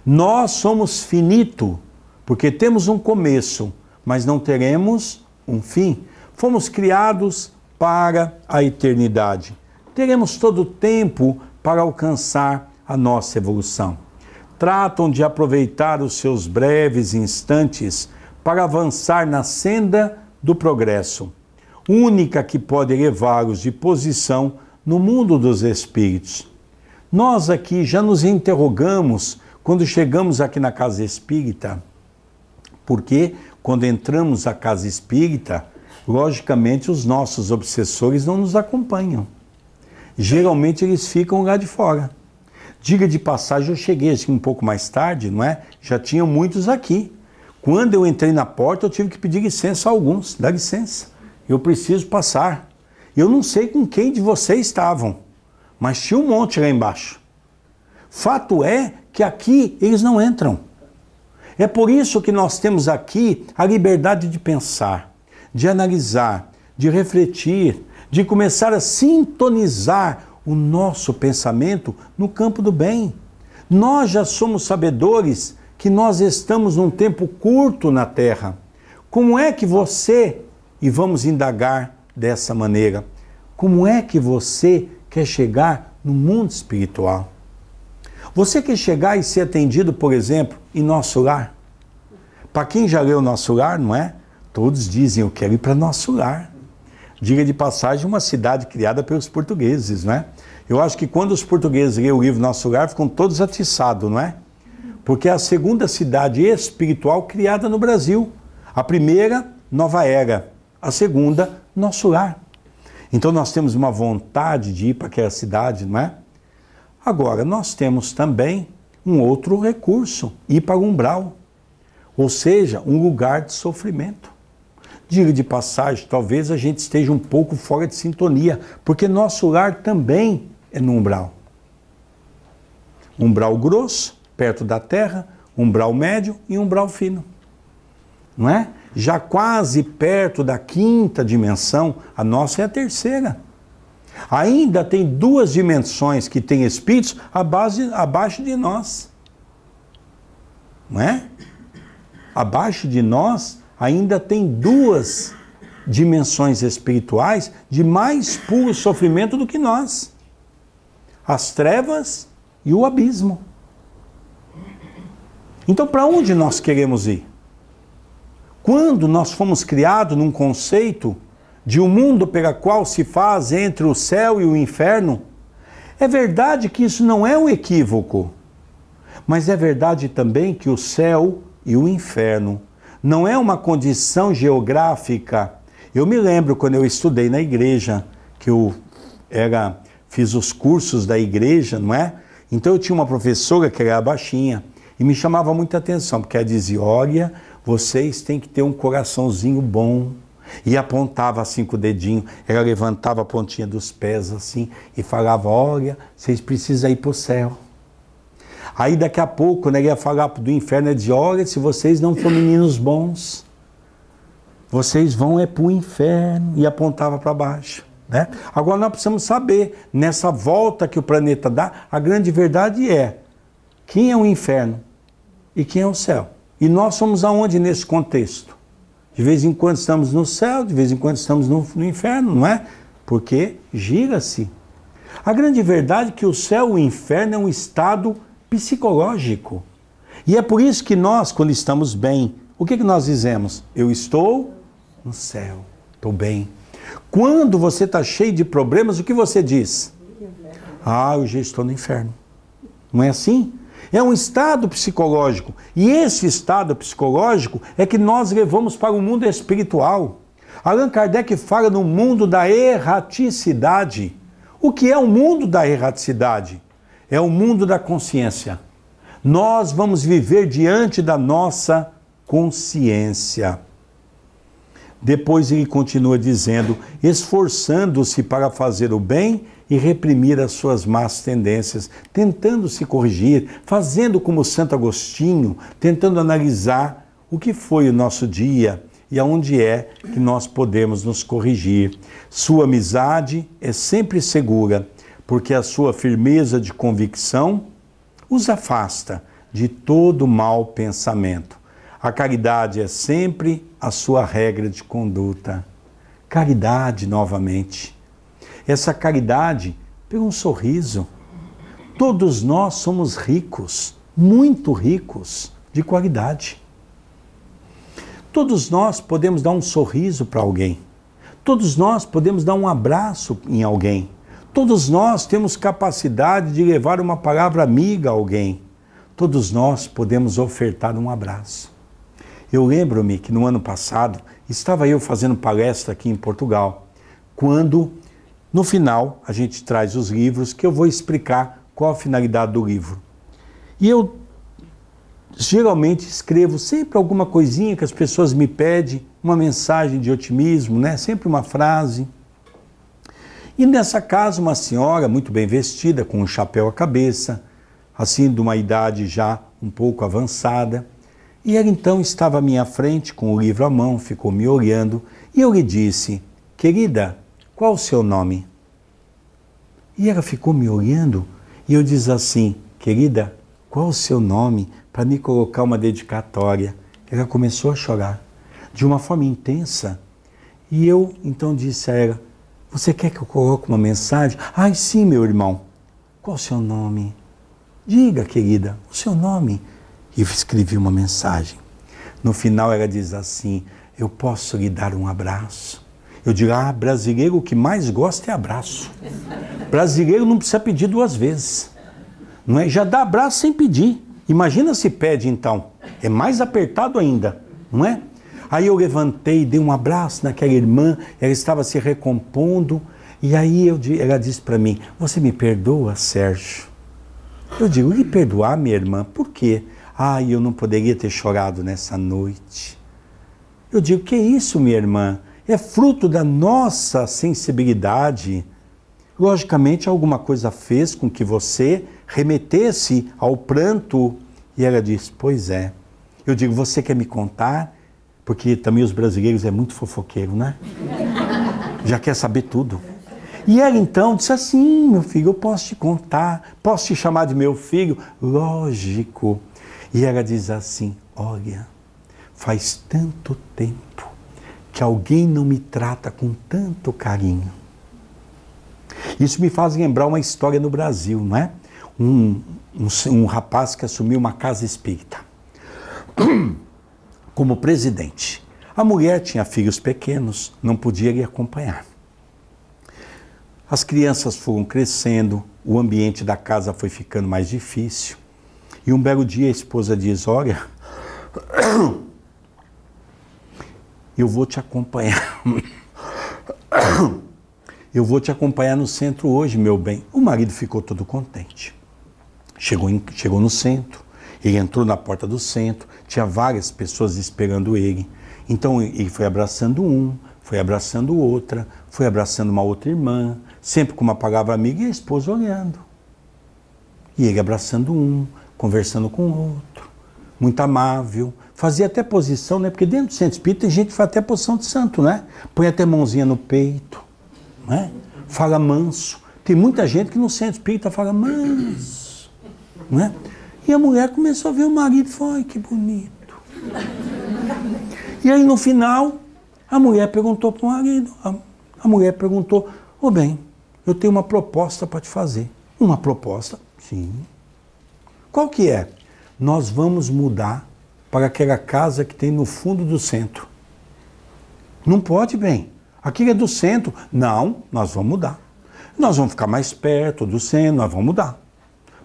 Nós somos finito, porque temos um começo, mas não teremos um fim. Fomos criados para a eternidade. Teremos todo o tempo para alcançar a nossa evolução. Tratam de aproveitar os seus breves instantes para avançar na senda do progresso, única que pode levá-los de posição no mundo dos espíritos. Nós aqui já nos interrogamos quando chegamos aqui na casa espírita, porque quando entramos na casa espírita, logicamente os nossos obsessores não nos acompanham. Geralmente eles ficam lá de fora. Diga de passagem, eu cheguei assim um pouco mais tarde, não é? Já tinham muitos aqui. Quando eu entrei na porta, eu tive que pedir licença a alguns. Dá licença, eu preciso passar. Eu não sei com quem de vocês estavam, mas tinha um monte lá embaixo. Fato é que aqui eles não entram. É por isso que nós temos aqui a liberdade de pensar, de analisar, de refletir, de começar a sintonizar o nosso pensamento no campo do bem. Nós já somos sabedores que nós estamos num tempo curto na Terra. Como é que você, e vamos indagar dessa maneira, como é que você quer chegar no mundo espiritual? Você quer chegar e ser atendido, por exemplo, em Nosso Lar? Para quem já leu Nosso Lar, não é? Todos dizem, eu quero ir para Nosso Lar. Diga de passagem, uma cidade criada pelos portugueses, não é? Eu acho que quando os portugueses lêem o livro Nosso Lar, ficam todos atiçados, não é? Porque é a segunda cidade espiritual criada no Brasil. A primeira, Nova Era. A segunda, Nosso Lar. Então nós temos uma vontade de ir para aquela cidade, não é? Agora, nós temos também um outro recurso, ir para o umbral. Ou seja, um lugar de sofrimento. Diga de passagem, talvez a gente esteja um pouco fora de sintonia, porque nosso lar também é no umbral. Umbral grosso, perto da terra, umbral médio e umbral fino. Não é? Já quase perto da quinta dimensão, a nossa é a terceira. Ainda tem duas dimensões que têm espíritos abaixo de nós. Não é? Abaixo de nós ainda tem duas dimensões espirituais de mais puro sofrimento do que nós. As trevas e o abismo. Então, para onde nós queremos ir? Quando nós fomos criados num conceito de um mundo pela qual se faz entre o céu e o inferno, é verdade que isso não é um equívoco, mas é verdade também que o céu e o inferno não é uma condição geográfica. Eu me lembro quando eu estudei na igreja, que eu fiz os cursos da igreja, não é? Então eu tinha uma professora que era baixinha e me chamava muita atenção, porque ela dizia, olha, vocês têm que ter um coraçãozinho bom. E apontava assim com o dedinho, ela levantava a pontinha dos pés assim e falava, olha, vocês precisam ir para o céu. Aí daqui a pouco, quando ela ia falar do inferno, ela dizia, olha, se vocês não forem meninos bons, vocês vão para o inferno. E apontava para baixo. Né? Agora nós precisamos saber, nessa volta que o planeta dá, a grande verdade é, quem é o inferno e quem é o céu? E nós somos aonde nesse contexto? De vez em quando estamos no céu, de vez em quando estamos no inferno, não é? Porque gira-se. A grande verdade é que o céu e o inferno é um estado psicológico. E é por isso que nós, quando estamos bem, o que nós dizemos? Eu estou no céu, estou bem. Quando você está cheio de problemas, o que você diz? Ah, eu já estou no inferno. Não é assim? É um estado psicológico. E esse estado psicológico é que nós levamos para o mundo espiritual. Allan Kardec fala no mundo da erraticidade. O que é o mundo da erraticidade? É o mundo da consciência. Nós vamos viver diante da nossa consciência. Depois ele continua dizendo, esforçando-se para fazer o bem e reprimir as suas más tendências, tentando se corrigir, fazendo como Santo Agostinho, tentando analisar o que foi o nosso dia e aonde é que nós podemos nos corrigir. Sua amizade é sempre segura, porque a sua firmeza de convicção os afasta de todo mau pensamento. A caridade é sempre a sua regra de conduta. Caridade, novamente. Essa caridade pelo um sorriso. Todos nós somos ricos, muito ricos de qualidade. Todos nós podemos dar um sorriso para alguém. Todos nós podemos dar um abraço em alguém. Todos nós temos capacidade de levar uma palavra amiga a alguém. Todos nós podemos ofertar um abraço. Eu lembro-me que no ano passado estava eu fazendo palestra aqui em Portugal, quando no final a gente traz os livros que eu vou explicar qual a finalidade do livro. E eu geralmente escrevo sempre alguma coisinha que as pessoas me pedem, uma mensagem de otimismo, né? Sempre uma frase. E nessa casa uma senhora muito bem vestida, com um chapéu à cabeça, assim de uma idade já um pouco avançada, e ela então estava à minha frente com o livro à mão, ficou me olhando, e eu lhe disse, querida, qual o seu nome? E ela ficou me olhando, e eu disse assim, querida, qual o seu nome? Para me colocar uma dedicatória. Ela começou a chorar, de uma forma intensa. E eu então disse a ela, você quer que eu coloque uma mensagem? Ai, sim, meu irmão. Qual o seu nome? Diga, querida, o seu nome. E eu escrevi uma mensagem. No final ela diz assim, eu posso lhe dar um abraço? Eu digo, brasileiro o que mais gosta é abraço. Brasileiro não precisa pedir duas vezes. Não é? Já dá abraço sem pedir. Imagina se pede então. É mais apertado ainda, não é? Aí eu levantei, dei um abraço naquela irmã, ela estava se recompondo, e aí ela disse para mim, você me perdoa, Sérgio? Eu digo, lhe perdoar, minha irmã, por quê? Ai, eu não poderia ter chorado nessa noite. Eu digo, que isso, minha irmã? É fruto da nossa sensibilidade. Logicamente, alguma coisa fez com que você remetesse ao pranto. E ela diz, pois é. Eu digo, você quer me contar? Porque também os brasileiros é muito fofoqueiro, né? Já quer saber tudo. E ela então disse assim, meu filho, eu posso te contar, posso te chamar de meu filho? Lógico. E ela diz assim, olha, faz tanto tempo que alguém não me trata com tanto carinho. Isso me faz lembrar uma história no Brasil, não é? Um rapaz que assumiu uma casa espírita como presidente. A mulher tinha filhos pequenos, não podia lhe acompanhar. As crianças foram crescendo, o ambiente da casa foi ficando mais difícil. E um belo dia a esposa diz, olha, eu vou te acompanhar. Eu vou te acompanhar no centro hoje, meu bem. O marido ficou todo contente. Chegou no centro, ele entrou na porta do centro, tinha várias pessoas esperando ele. Então ele foi abraçando um, foi abraçando outra, foi abraçando uma outra irmã, sempre com uma palavra amiga e a esposa olhando. E ele abraçando um, conversando com o outro, muito amável. Fazia até posição, né? Porque dentro do centro espírita tem gente que faz até posição de santo, né? Põe até mãozinha no peito, né? Fala manso. Tem muita gente que no centro espírita fala manso, né? E a mulher começou a ver o marido e falou, ai, que bonito. E aí no final, a mulher perguntou para o marido, a mulher perguntou, ô bem, eu tenho uma proposta para te fazer. Uma proposta? Sim. Qual que é? Nós vamos mudar para aquela casa que tem no fundo do centro. Não pode, bem. Aquilo é do centro. Não, nós vamos mudar. Nós vamos ficar mais perto do centro, nós vamos mudar.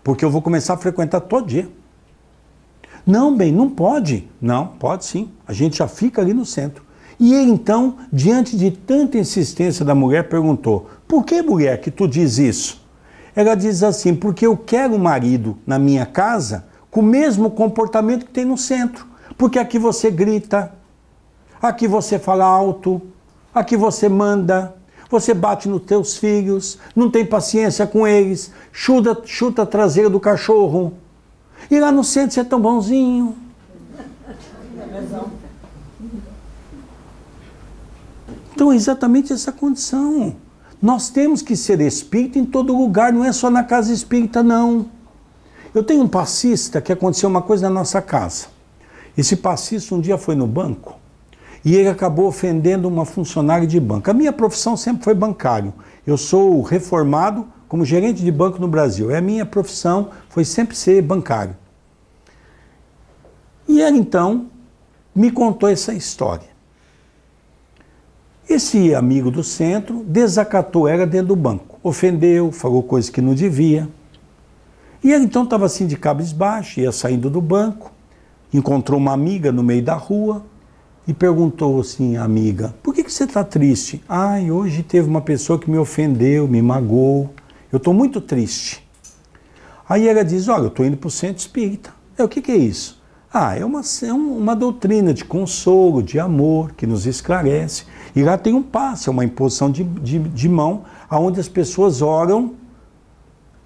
Porque eu vou começar a frequentar todo dia. Não, bem, não pode. Não, pode sim. A gente já fica ali no centro. E ele então, diante de tanta insistência da mulher, perguntou, por que, mulher, que tu diz isso? Ela diz assim, porque eu quero um marido na minha casa com o mesmo comportamento que tem no centro. Porque aqui você grita, aqui você fala alto, aqui você manda, você bate nos teus filhos, não tem paciência com eles, chuta a traseira do cachorro. E lá no centro você é tão bonzinho. Então é exatamente essa condição. Nós temos que ser espírita em todo lugar, não é só na casa espírita, não. Eu tenho um passista que aconteceu uma coisa na nossa casa. Esse passista um dia foi no banco e ele acabou ofendendo uma funcionária de banco. A minha profissão sempre foi bancário. Eu sou reformado como gerente de banco no Brasil. A minha profissão foi sempre ser bancário. E ele então me contou essa história. Esse amigo do centro desacatou ela dentro do banco. Ofendeu, falou coisas que não devia. E ele então estava assim de cabisbaixo, ia saindo do banco, encontrou uma amiga no meio da rua e perguntou assim, amiga, por que você está triste? Ai, hoje teve uma pessoa que me ofendeu, me magoou, eu estou muito triste. Aí ela diz, olha, eu estou indo para o centro espírita. O que é isso? Ah, é uma doutrina de consolo, de amor, que nos esclarece. E lá tem um passe, é uma imposição de mão, onde as pessoas oram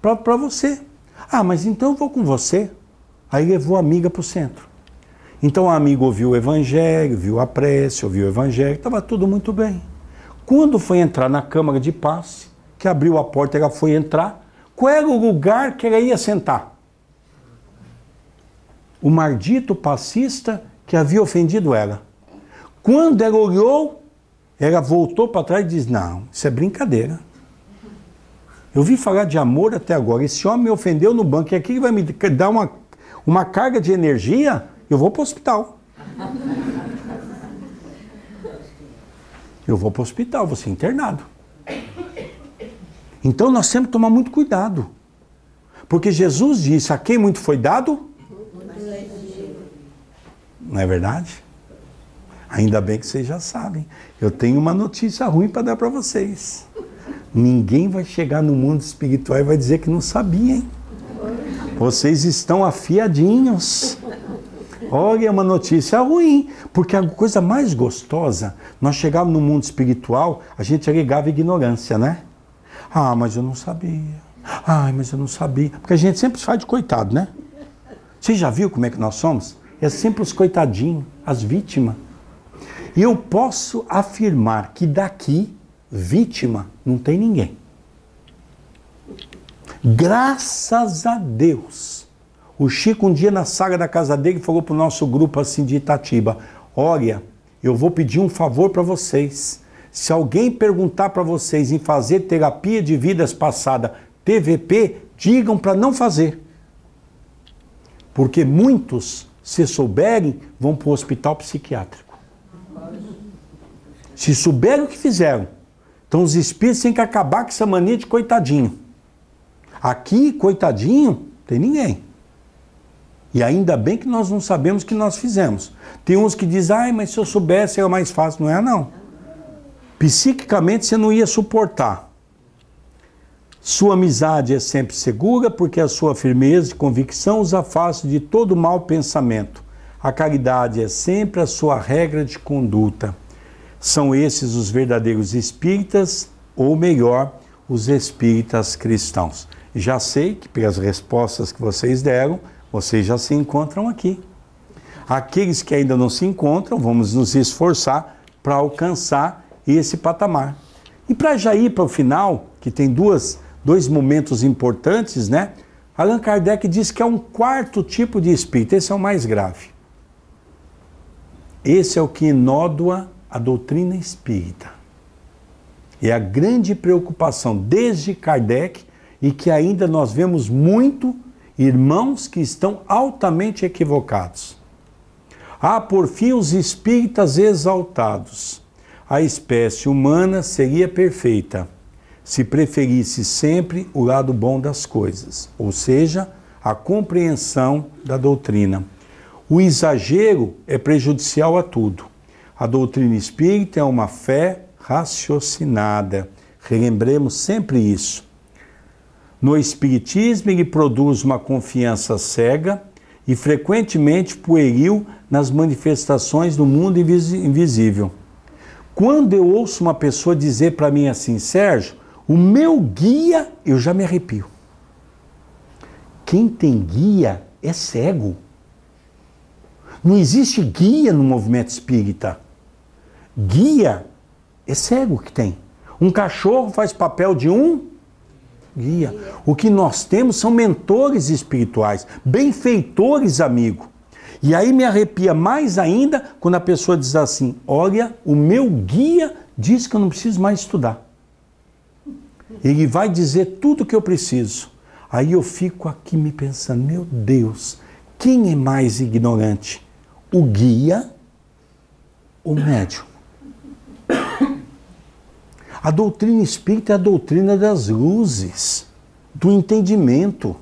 para você. Ah, mas então eu vou com você. Aí levou a amiga para o centro. Então a amiga ouviu o evangelho, viu a prece, ouviu o evangelho, estava tudo muito bem. Quando foi entrar na câmara de passe, que abriu a porta, ela foi entrar, qual era o lugar que ela ia sentar? O maldito passista que havia ofendido ela. Quando ela olhou, ela voltou para trás e disse, não, isso é brincadeira. Eu vi falar de amor até agora, esse homem me ofendeu no banco e aqui ele vai me dar uma carga de energia, eu vou para o hospital. Eu vou para o hospital, vou ser internado. Então nós temos que tomar muito cuidado. Porque Jesus disse, a quem muito foi dado? Não é verdade? Ainda bem que vocês já sabem. Eu tenho uma notícia ruim para dar para vocês. Ninguém vai chegar no mundo espiritual e vai dizer que não sabia, hein? Vocês estão afiadinhos. Olha, é uma notícia ruim, porque a coisa mais gostosa, nós chegávamos no mundo espiritual, a gente alegava ignorância, né? Ah, mas eu não sabia. Ai, mas eu não sabia. Porque a gente sempre faz de coitado, né? Você já viu como é que nós somos? É sempre os coitadinhos, as vítimas. E eu posso afirmar que daqui, vítima, não tem ninguém. Graças a Deus. O Chico um dia na sala da casa dele falou para o nosso grupo assim de Itatiba, olha, eu vou pedir um favor para vocês. Se alguém perguntar para vocês em fazer terapia de vidas passadas, TVP, digam para não fazer. Porque muitos, se souberem, vão para o hospital psiquiátrico. Se souberem o que fizeram. Então os espíritos têm que acabar com essa mania de coitadinho. Aqui, coitadinho, tem ninguém. E ainda bem que nós não sabemos o que nós fizemos. Tem uns que dizem, ai, mas se eu soubesse era mais fácil. Não é, não. Psiquicamente você não ia suportar. Sua amizade é sempre segura, porque a sua firmeza e convicção os afasta de todo mau pensamento. A caridade é sempre a sua regra de conduta. São esses os verdadeiros espíritas, ou melhor, os espíritas cristãos. Já sei que pelas respostas que vocês deram, vocês já se encontram aqui. Aqueles que ainda não se encontram, vamos nos esforçar para alcançar esse patamar. E para já ir para o final, que tem dois momentos importantes, né? Allan Kardec diz que é um quarto tipo de espírito, esse é o mais grave. Esse é o que inódoa a doutrina espírita. É a grande preocupação desde Kardec e que ainda nós vemos muito irmãos que estão altamente equivocados. Há, por fim, os espíritas exaltados. A espécie humana seria perfeita se preferisse sempre o lado bom das coisas, ou seja, a compreensão da doutrina. O exagero é prejudicial a tudo. A doutrina espírita é uma fé raciocinada. Relembremos sempre isso. No Espiritismo, ele produz uma confiança cega e frequentemente pueril nas manifestações do mundo invisível. Quando eu ouço uma pessoa dizer para mim assim, Sérgio, o meu guia, eu já me arrepio. Quem tem guia é cego. Não existe guia no movimento espírita. Guia é cego que tem. Um cachorro faz papel de um guia. O que nós temos são mentores espirituais, benfeitores, amigo. E aí me arrepia mais ainda quando a pessoa diz assim, olha, o meu guia diz que eu não preciso mais estudar. Ele vai dizer tudo o que eu preciso. Aí eu fico aqui me pensando, meu Deus, quem é mais ignorante? O guia ou o médium? A doutrina espírita é a doutrina das luzes, do entendimento.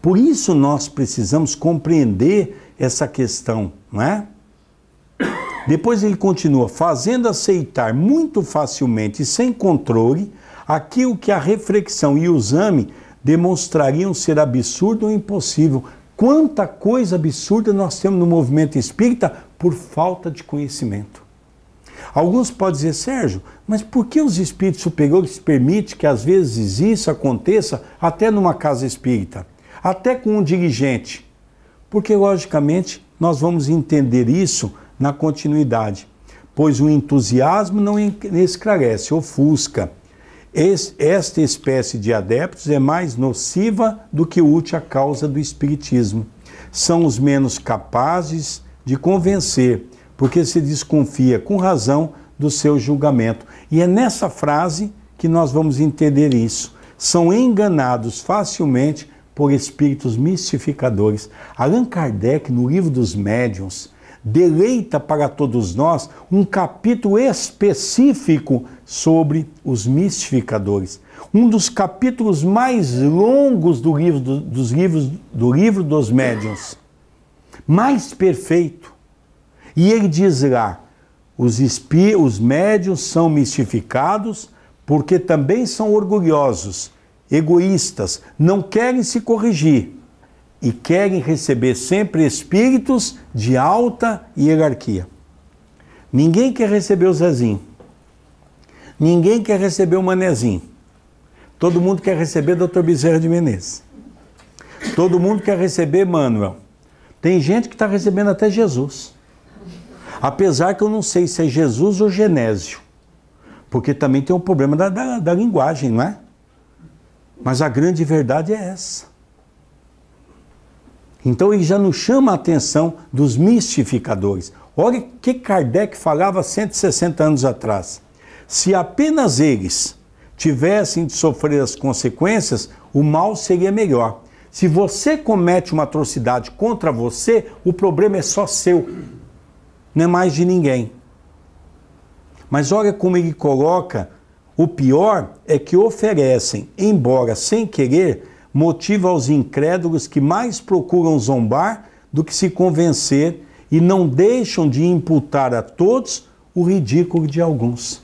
Por isso nós precisamos compreender essa questão, não é? Depois ele continua, fazendo aceitar muito facilmente e sem controle aquilo que a reflexão e o exame demonstrariam ser absurdo ou impossível. Quanta coisa absurda nós temos no movimento espírita por falta de conhecimento. Alguns podem dizer, Sérgio, mas por que os espíritos superiores permitem que às vezes isso aconteça até numa casa espírita? Até com um dirigente? Porque, logicamente, nós vamos entender isso na continuidade. Pois o entusiasmo não esclarece, ofusca. Esta espécie de adeptos é mais nociva do que útil à causa do espiritismo. São os menos capazes de convencer, porque se desconfia com razão do seu julgamento. E é nessa frase que nós vamos entender isso. São enganados facilmente por espíritos mistificadores. Allan Kardec, no Livro dos Médiuns, deleita para todos nós um capítulo específico sobre os mistificadores. Um dos capítulos mais longos do Livro dos Médiuns. Mais perfeito. E ele diz lá, os médiuns são mistificados porque também são orgulhosos, egoístas, não querem se corrigir. e querem receber sempre espíritos de alta hierarquia. Ninguém quer receber o Zezinho. Ninguém quer receber o Manezinho. Todo mundo quer receber o Dr. Bezerra de Menezes. Todo mundo quer receber Manuel. Tem gente que está recebendo até Jesus. Apesar que eu não sei se é Jesus ou Genésio. Porque também tem um problema da linguagem, não é? Mas a grande verdade é essa. Então ele já nos chama a atenção dos mistificadores. Olha o que Kardec falava 160 anos atrás. Se apenas eles tivessem de sofrer as consequências, o mal seria melhor. Se você comete uma atrocidade contra você, o problema é só seu, não é mais de ninguém. Mas olha como ele coloca, o pior é que oferecem, embora sem querer, motivo aos incrédulos que mais procuram zombar do que se convencer e não deixam de imputar a todos o ridículo de alguns.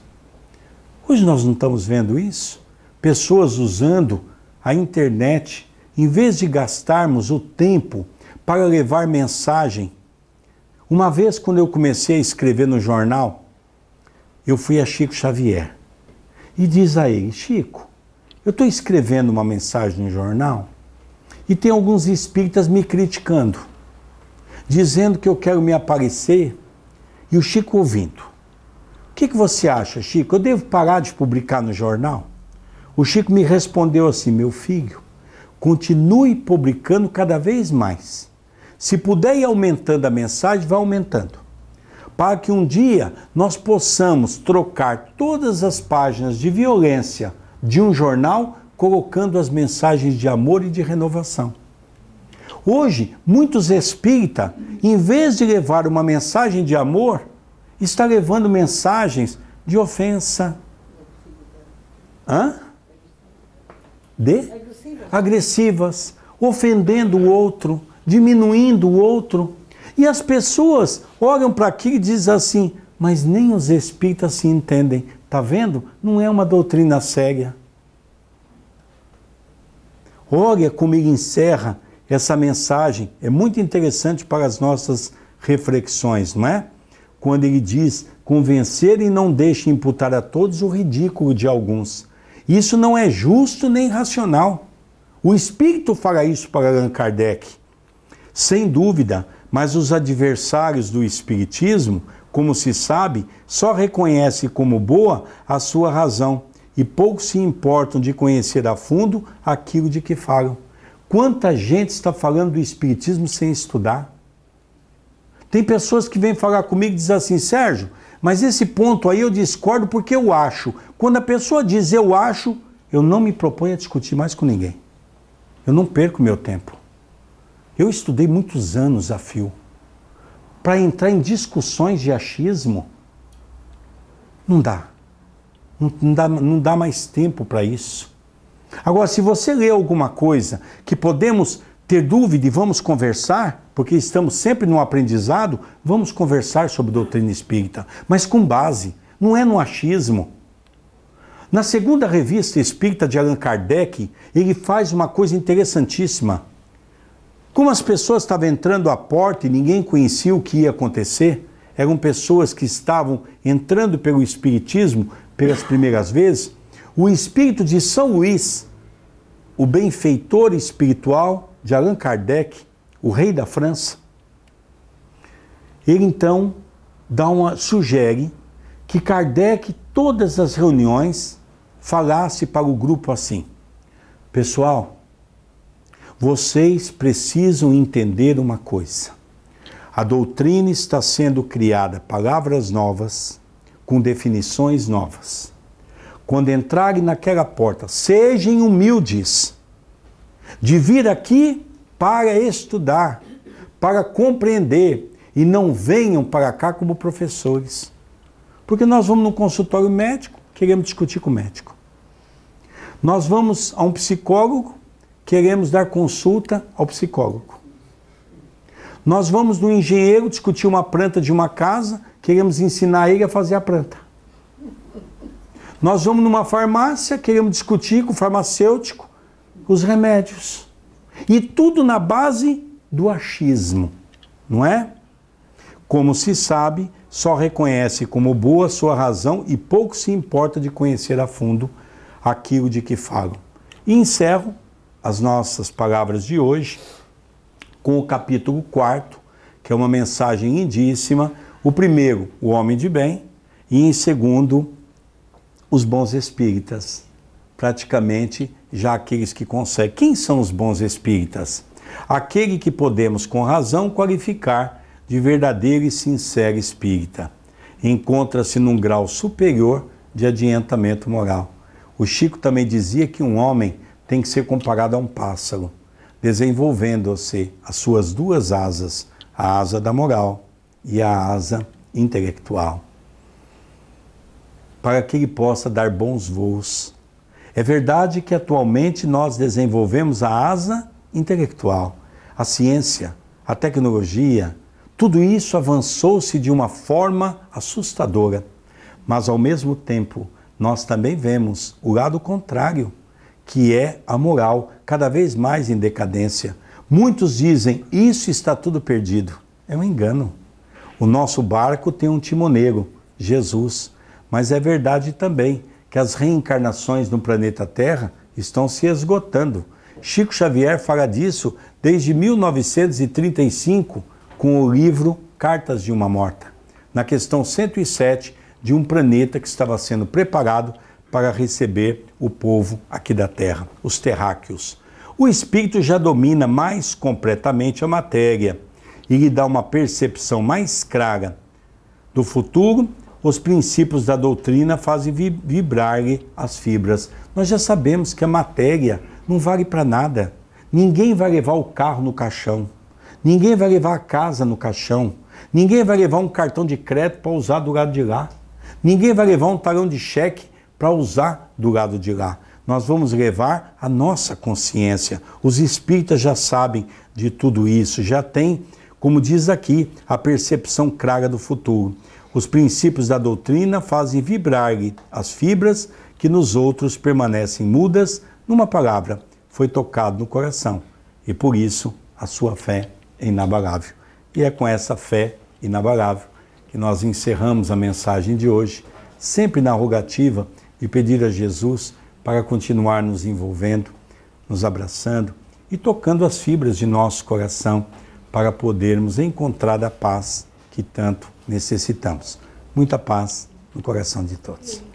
Hoje nós não estamos vendo isso? Pessoas usando a internet, em vez de gastarmos o tempo para levar mensagem. Uma vez, quando eu comecei a escrever no jornal, eu fui a Chico Xavier e diz a ele: Chico, eu estou escrevendo uma mensagem no jornal e tem alguns espíritas me criticando, dizendo que eu quero me aparecer, e o Chico ouvindo. O que você acha, Chico? Eu devo parar de publicar no jornal? O Chico me respondeu assim: meu filho, continue publicando cada vez mais. Se puder ir aumentando a mensagem, vai aumentando. Para que um dia nós possamos trocar todas as páginas de violência de um jornal, colocando as mensagens de amor e de renovação. Hoje, muitos espíritas, em vez de levar uma mensagem de amor, está levando mensagens de ofensa. Agressivas, ofendendo o outro, diminuindo o outro. E as pessoas olham para aquilo e dizem assim: mas nem os espíritas se entendem. Está vendo? Não é uma doutrina séria. Olha como ele encerra essa mensagem. É muito interessante para as nossas reflexões, não é? Quando ele diz: convencer e não deixe imputar a todos o ridículo de alguns. Isso não é justo nem racional. O Espírito fala isso para Allan Kardec. Sem dúvida, mas os adversários do Espiritismo, como se sabe, só reconhecem como boa a sua razão e pouco se importam de conhecer a fundo aquilo de que falam. Quanta gente está falando do Espiritismo sem estudar? Tem pessoas que vêm falar comigo e dizem assim: Sérgio, mas esse ponto aí eu discordo porque eu acho. Quando a pessoa diz eu acho, eu não me proponho a discutir mais com ninguém. Eu não perco meu tempo. Eu estudei muitos anos a fio. Para entrar em discussões de achismo, não dá. Não dá mais tempo para isso. Agora, se você lê alguma coisa que podemos ter dúvida e vamos conversar, porque estamos sempre no aprendizado, vamos conversar sobre doutrina espírita, mas com base, não é no achismo. Na segunda revista espírita de Allan Kardec, ele faz uma coisa interessantíssima. Como as pessoas estavam entrando à porta e ninguém conhecia o que ia acontecer, eram pessoas que estavam entrando pelo Espiritismo pelas primeiras vezes, o espírito de São Luís, o benfeitor espiritual de Allan Kardec, o rei da França, ele então sugere que Kardec, todas as reuniões, falasse para o grupo assim: pessoal, vocês precisam entender uma coisa. A doutrina está sendo criada, palavras novas, com definições novas. Quando entrarem naquela porta, sejam humildes de vir aqui para estudar, para compreender, e não venham para cá como professores. Porque nós vamos no consultório médico, queremos discutir com o médico. Nós vamos a um psicólogo, queremos dar consulta ao psicólogo. Nós vamos no engenheiro discutir uma planta de uma casa, queremos ensinar ele a fazer a planta. Nós vamos numa farmácia, queremos discutir com o farmacêutico os remédios. E tudo na base do achismo, não é? Como se sabe, só reconhece como boa sua razão e pouco se importa de conhecer a fundo aquilo de que falam. E encerro as nossas palavras de hoje com o capítulo 4, que é uma mensagem lindíssima. O primeiro, o homem de bem, e em segundo, os bons espíritas. Praticamente já aqueles que conseguem. Quem são os bons espíritas? Aquele que podemos com razão qualificar de verdadeiro e sincero espírita. Encontra-se num grau superior de adiantamento moral. O Chico também dizia que um homem tem que ser comparado a um pássaro, desenvolvendo-se as suas duas asas, a asa da moral e a asa intelectual, para que ele possa dar bons voos. É verdade que atualmente nós desenvolvemos a asa intelectual, a ciência, a tecnologia, tudo isso avançou-se de uma forma assustadora, mas ao mesmo tempo nós também vemos o lado contrário, que é a moral, cada vez mais em decadência. Muitos dizem, isso está tudo perdido. É um engano. O nosso barco tem um timoneiro, Jesus, mas é verdade também que as reencarnações no planeta Terra estão se esgotando. Chico Xavier fala disso desde 1935, com o livro Cartas de uma Morta, na questão 107 de um planeta que estava sendo preparado para receber o povo aqui da Terra, os terráqueos. O espírito já domina mais completamente a matéria e lhe dá uma percepção mais clara do futuro. Os princípios da doutrina fazem vibrar-lhe as fibras. Nós já sabemos que a matéria não vale para nada. Ninguém vai levar o carro no caixão. Ninguém vai levar a casa no caixão. Ninguém vai levar um cartão de crédito para usar do lado de lá. Ninguém vai levar um talão de cheque para usar do lado de lá. Nós vamos levar a nossa consciência. Os espíritas já sabem de tudo isso, já têm, como diz aqui, a percepção clara do futuro. Os princípios da doutrina fazem vibrar-lhe as fibras que nos outros permanecem mudas. Numa palavra, foi tocado no coração. E por isso a sua fé é inabalável. E é com essa fé inabalável que nós encerramos a mensagem de hoje, sempre na rogativa de pedir a Jesus para continuar nos envolvendo, nos abraçando e tocando as fibras de nosso coração para podermos encontrar a paz que tanto necessitamos. Muita paz no coração de todos.